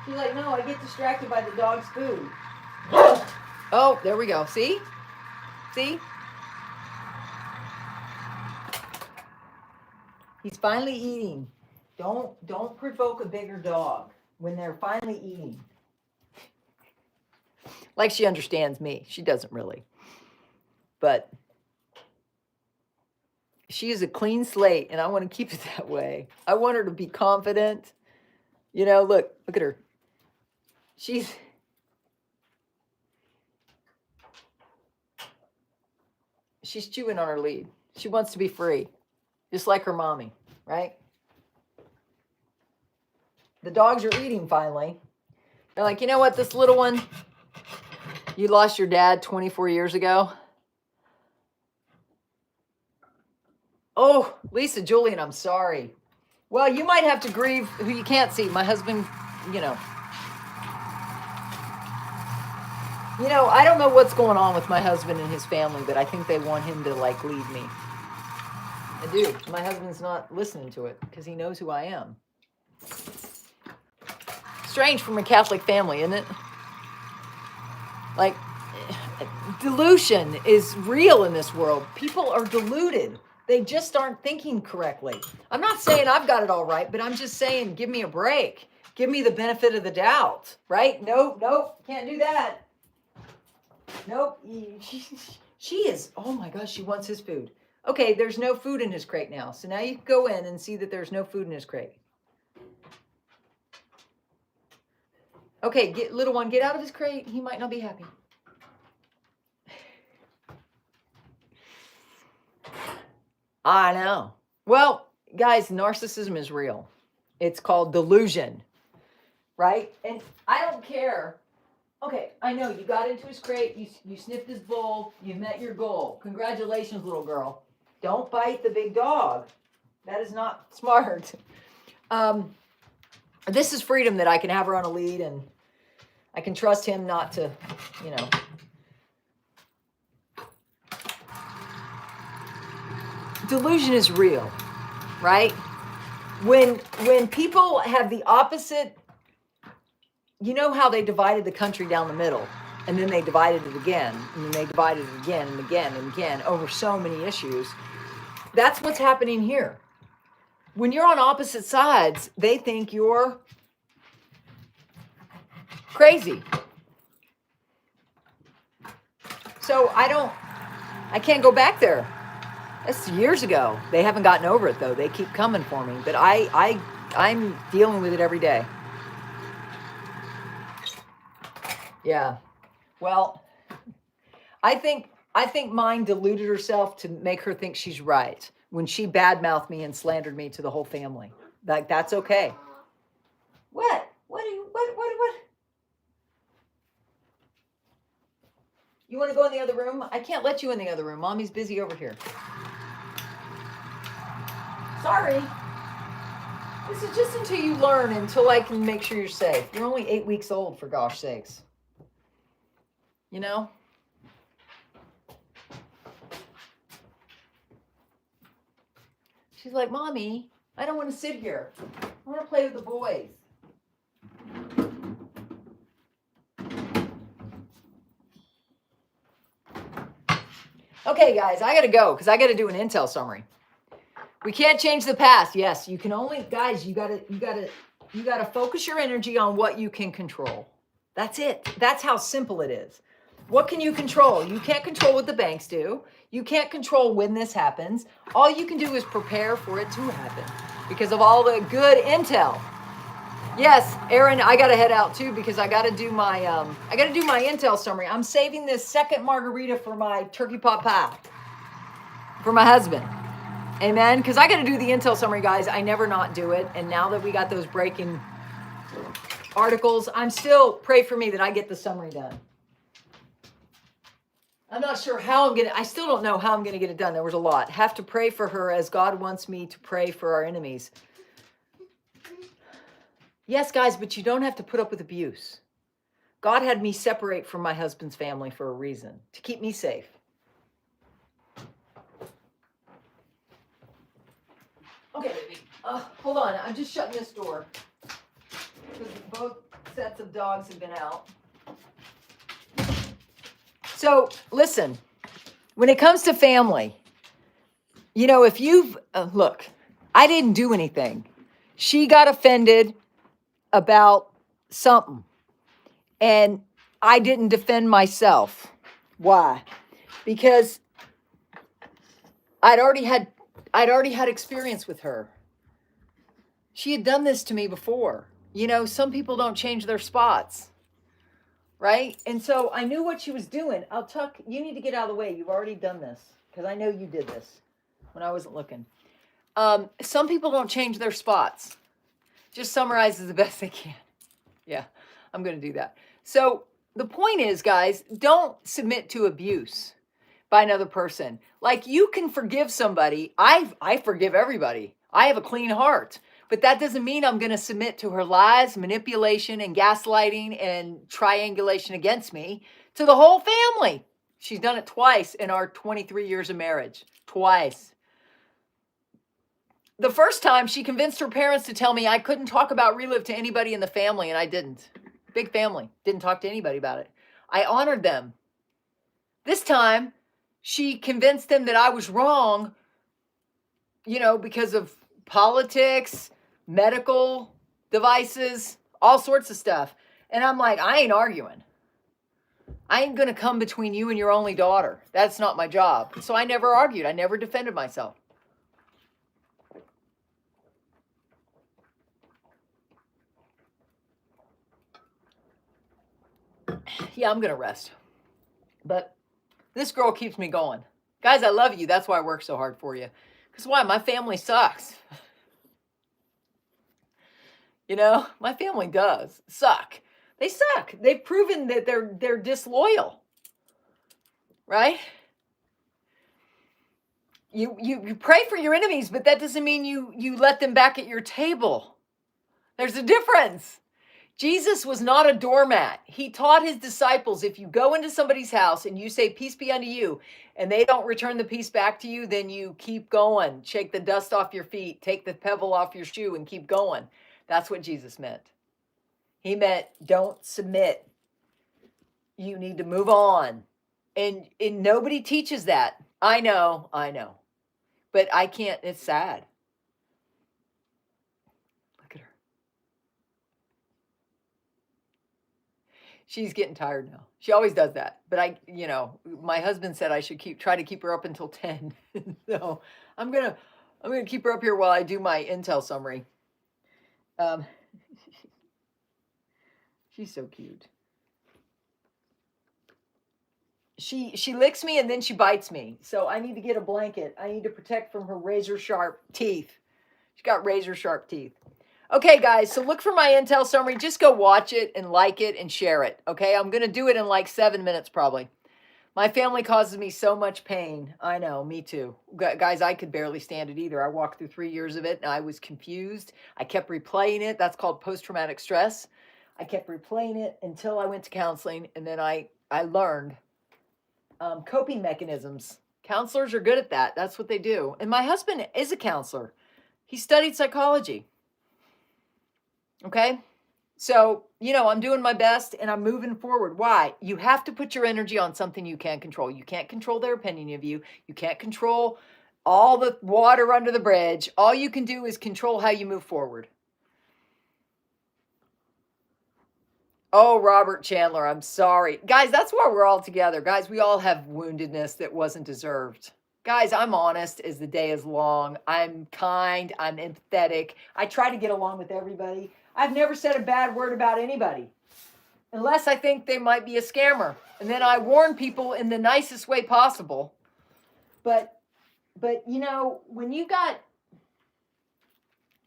She's like, no, I get distracted by the dog's food. Oh, there we go. See? See? He's finally eating. Don't provoke a bigger dog when they're finally eating. Like she understands me. She doesn't really. But she is a clean slate, and I want to keep it that way. I want her to be confident. You know, look at her. She's chewing on her lead. She wants to be free, just like her mommy, right? The dogs are eating finally. They're like, you know what, this little one, you lost your dad 24 years ago. Oh, Lisa, Julian, I'm sorry. Well, you might have to grieve who you can't see. My husband, you know, I don't know what's going on with my husband and his family, but I think they want him to like leave me. I do. My husband's not listening to it because he knows who I am. Strange from a Catholic family, isn't it? Like, delusion is real in this world. People are deluded. They just aren't thinking correctly. I'm not saying I've got it all right, but I'm just saying, give me a break. Give me the benefit of the doubt, right? Nope, can't do that. Nope. She is, oh my gosh, she wants his food. Okay, there's no food in his crate now. So now you can go in and see that there's no food in his crate. Okay, little one, get out of his crate. He might not be happy. I know. Well, guys, narcissism is real. It's called delusion, right? And I don't care. Okay, I know you got into his crate. You sniffed his bowl. You met your goal. Congratulations, little girl. Don't bite the big dog. That is not smart. This is freedom that I can have her on a lead and I can trust him not to, you know. Delusion is real, right? When people have the opposite, you know how they divided the country down the middle, and then they divided it again, and then they divided it again and again and again over so many issues. That's what's happening here. When you're on opposite sides, they think you're crazy. So I can't go back there. That's years ago. They haven't gotten over it though. They keep coming for me, but I'm dealing with it every day. Yeah. Well, I think mine deluded herself to make her think she's right when she badmouthed me and slandered me to the whole family. Like, that's okay. What? What? You want to go in the other room? I can't let you in the other room. Mommy's busy over here. Sorry. This is just until you learn, until I can make sure you're safe. You're only 8 weeks old, for gosh sakes. You know? She's like, Mommy, I don't want to sit here. I want to play with the boys. Okay, guys, I got to go because I got to do an intel summary. We can't change the past. Yes, you can only, guys, you got to focus your energy on what you can control. That's it. That's how simple it is. What can you control? You can't control what the banks do. You can't control when this happens. All you can do is prepare for it to happen because of all the good intel. Yes, Aaron, I got to head out too because I got to do my intel summary. I'm saving this second margarita for my turkey pot pie for my husband. Amen. Because I got to do the intel summary, guys. I never not do it. And now that we got those breaking articles, I'm still, pray for me that I get the summary done. I'm not sure how I still don't know how I'm going to get it done. There was a lot. Have to pray for her as God wants me to pray for our enemies. Yes, guys, but you don't have to put up with abuse. God had me separate from my husband's family for a reason, to keep me safe. Okay, baby. Hold on. I'm just shutting this door because both sets of dogs have been out. So, listen, when it comes to family, you know, if you've, look, I didn't do anything. She got offended about something, and I didn't defend myself. Why? Because I'd already had experience with her. She had done this to me before. You know, some people don't change their spots. Right? And so I knew what she was doing. You need to get out of the way. You've already done this because I know you did this when I wasn't looking. Some people don't change their spots. Just summarizes the best they can. Yeah, I'm going to do that. So the point is, guys, don't submit to abuse by another person. Like, you can forgive somebody. I forgive everybody. I have a clean heart. But that doesn't mean I'm going to submit to her lies, manipulation, and gaslighting and triangulation against me to the whole family. She's done it twice in our 23 years of marriage. Twice. The first time, she convinced her parents to tell me I couldn't talk about Relive to anybody in the family, and I didn't. Big family. Didn't talk to anybody about it. I honored them. This time, she convinced them that I was wrong, you know, because of politics, medical devices, all sorts of stuff. And I'm like, I ain't arguing. I ain't going to come between you and your only daughter. That's not my job. So I never argued. I never defended myself. Yeah, I'm going to rest. But this girl keeps me going. Guys, I love you. That's why I work so hard for you. Because why? My family sucks. You know, my family does suck. They suck. They've proven that they're disloyal. Right? You pray for your enemies, but that doesn't mean you let them back at your table. There's a difference. Jesus was not a doormat. He taught his disciples, if you go into somebody's house and you say, peace be unto you, and they don't return the peace back to you, then you keep going. Shake the dust off your feet, take the pebble off your shoe, and keep going. That's what Jesus meant. He meant, don't submit. You need to move on. And nobody teaches that. I know. But I can't, it's sad. Look at her. She's getting tired now. She always does that. But my husband said I should try to keep her up until 10. So I'm gonna keep her up here while I do my intel summary. She's so cute. She licks me and then she bites me. So I need to get a blanket. I need to protect from her razor sharp teeth. She's got razor sharp teeth. Okay, guys, so look for my intel summary. Just go watch it and like it and share it, okay? I'm going to do it in like 7 minutes probably. My family causes me so much pain. I know, me too. Guys, I could barely stand it either. I walked through 3 years of it and I was confused. I kept replaying it. That's called post-traumatic stress. I kept replaying it until I went to counseling, and then I learned coping mechanisms. Counselors are good at that. That's what they do. And my husband is a counselor. He studied psychology. Okay? So, I'm doing my best and I'm moving forward. Why? You have to put your energy on something you can control. You can't control their opinion of you. You can't control all the water under the bridge. All you can do is control how you move forward. Oh, Robert Chandler, I'm sorry. Guys, that's why we're all together. Guys, we all have woundedness that wasn't deserved. Guys, I'm honest as the day is long. I'm kind. I'm empathetic. I try to get along with everybody. I've never said a bad word about anybody unless I think they might be a scammer. And then I warn people in the nicest way possible. But when you got...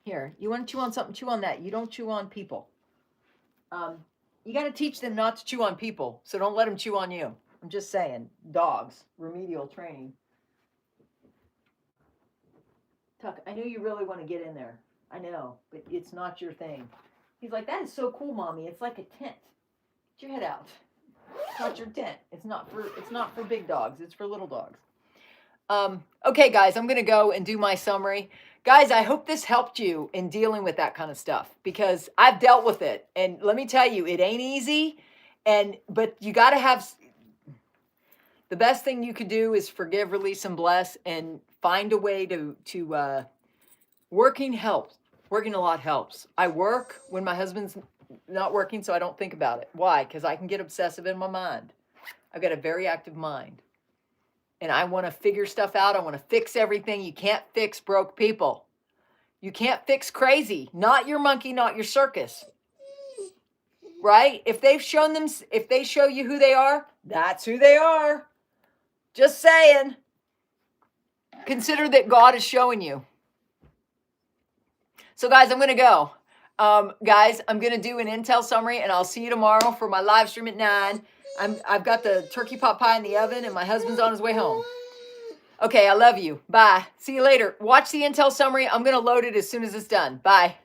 Here, you want to chew on something, chew on that. You don't chew on people. You got to teach them not to chew on people, so don't let them chew on you. I'm just saying, dogs, remedial training. Tuck, I know you really want to get in there. I know, but it's not your thing. He's like, that is so cool, Mommy. It's like a tent. Get your head out. It's not your tent. It's not for big dogs. It's for little dogs. Okay, guys, I'm going to go and do my summary. Guys, I hope this helped you in dealing with that kind of stuff because I've dealt with it. And let me tell you, it ain't easy. But you got to have, the best thing you could do is forgive, release, and bless, and find a way to working helps. Working a lot helps. I work when my husband's not working, so I don't think about it. Why? Because I can get obsessive in my mind. I've got a very active mind. And I want to figure stuff out. I want to fix everything. You can't fix broke people. You can't fix crazy. Not your monkey, not your circus. Right? If they show you who they are, that's who they are. Just saying. Consider that God is showing you. So guys, I'm going to go. Guys, I'm going to do an Intel summary, and I'll see you tomorrow for my live stream at 9. I've got the turkey pot pie in the oven, and my husband's on his way home. Okay, I love you. Bye. See you later. Watch the Intel summary. I'm going to load it as soon as it's done. Bye.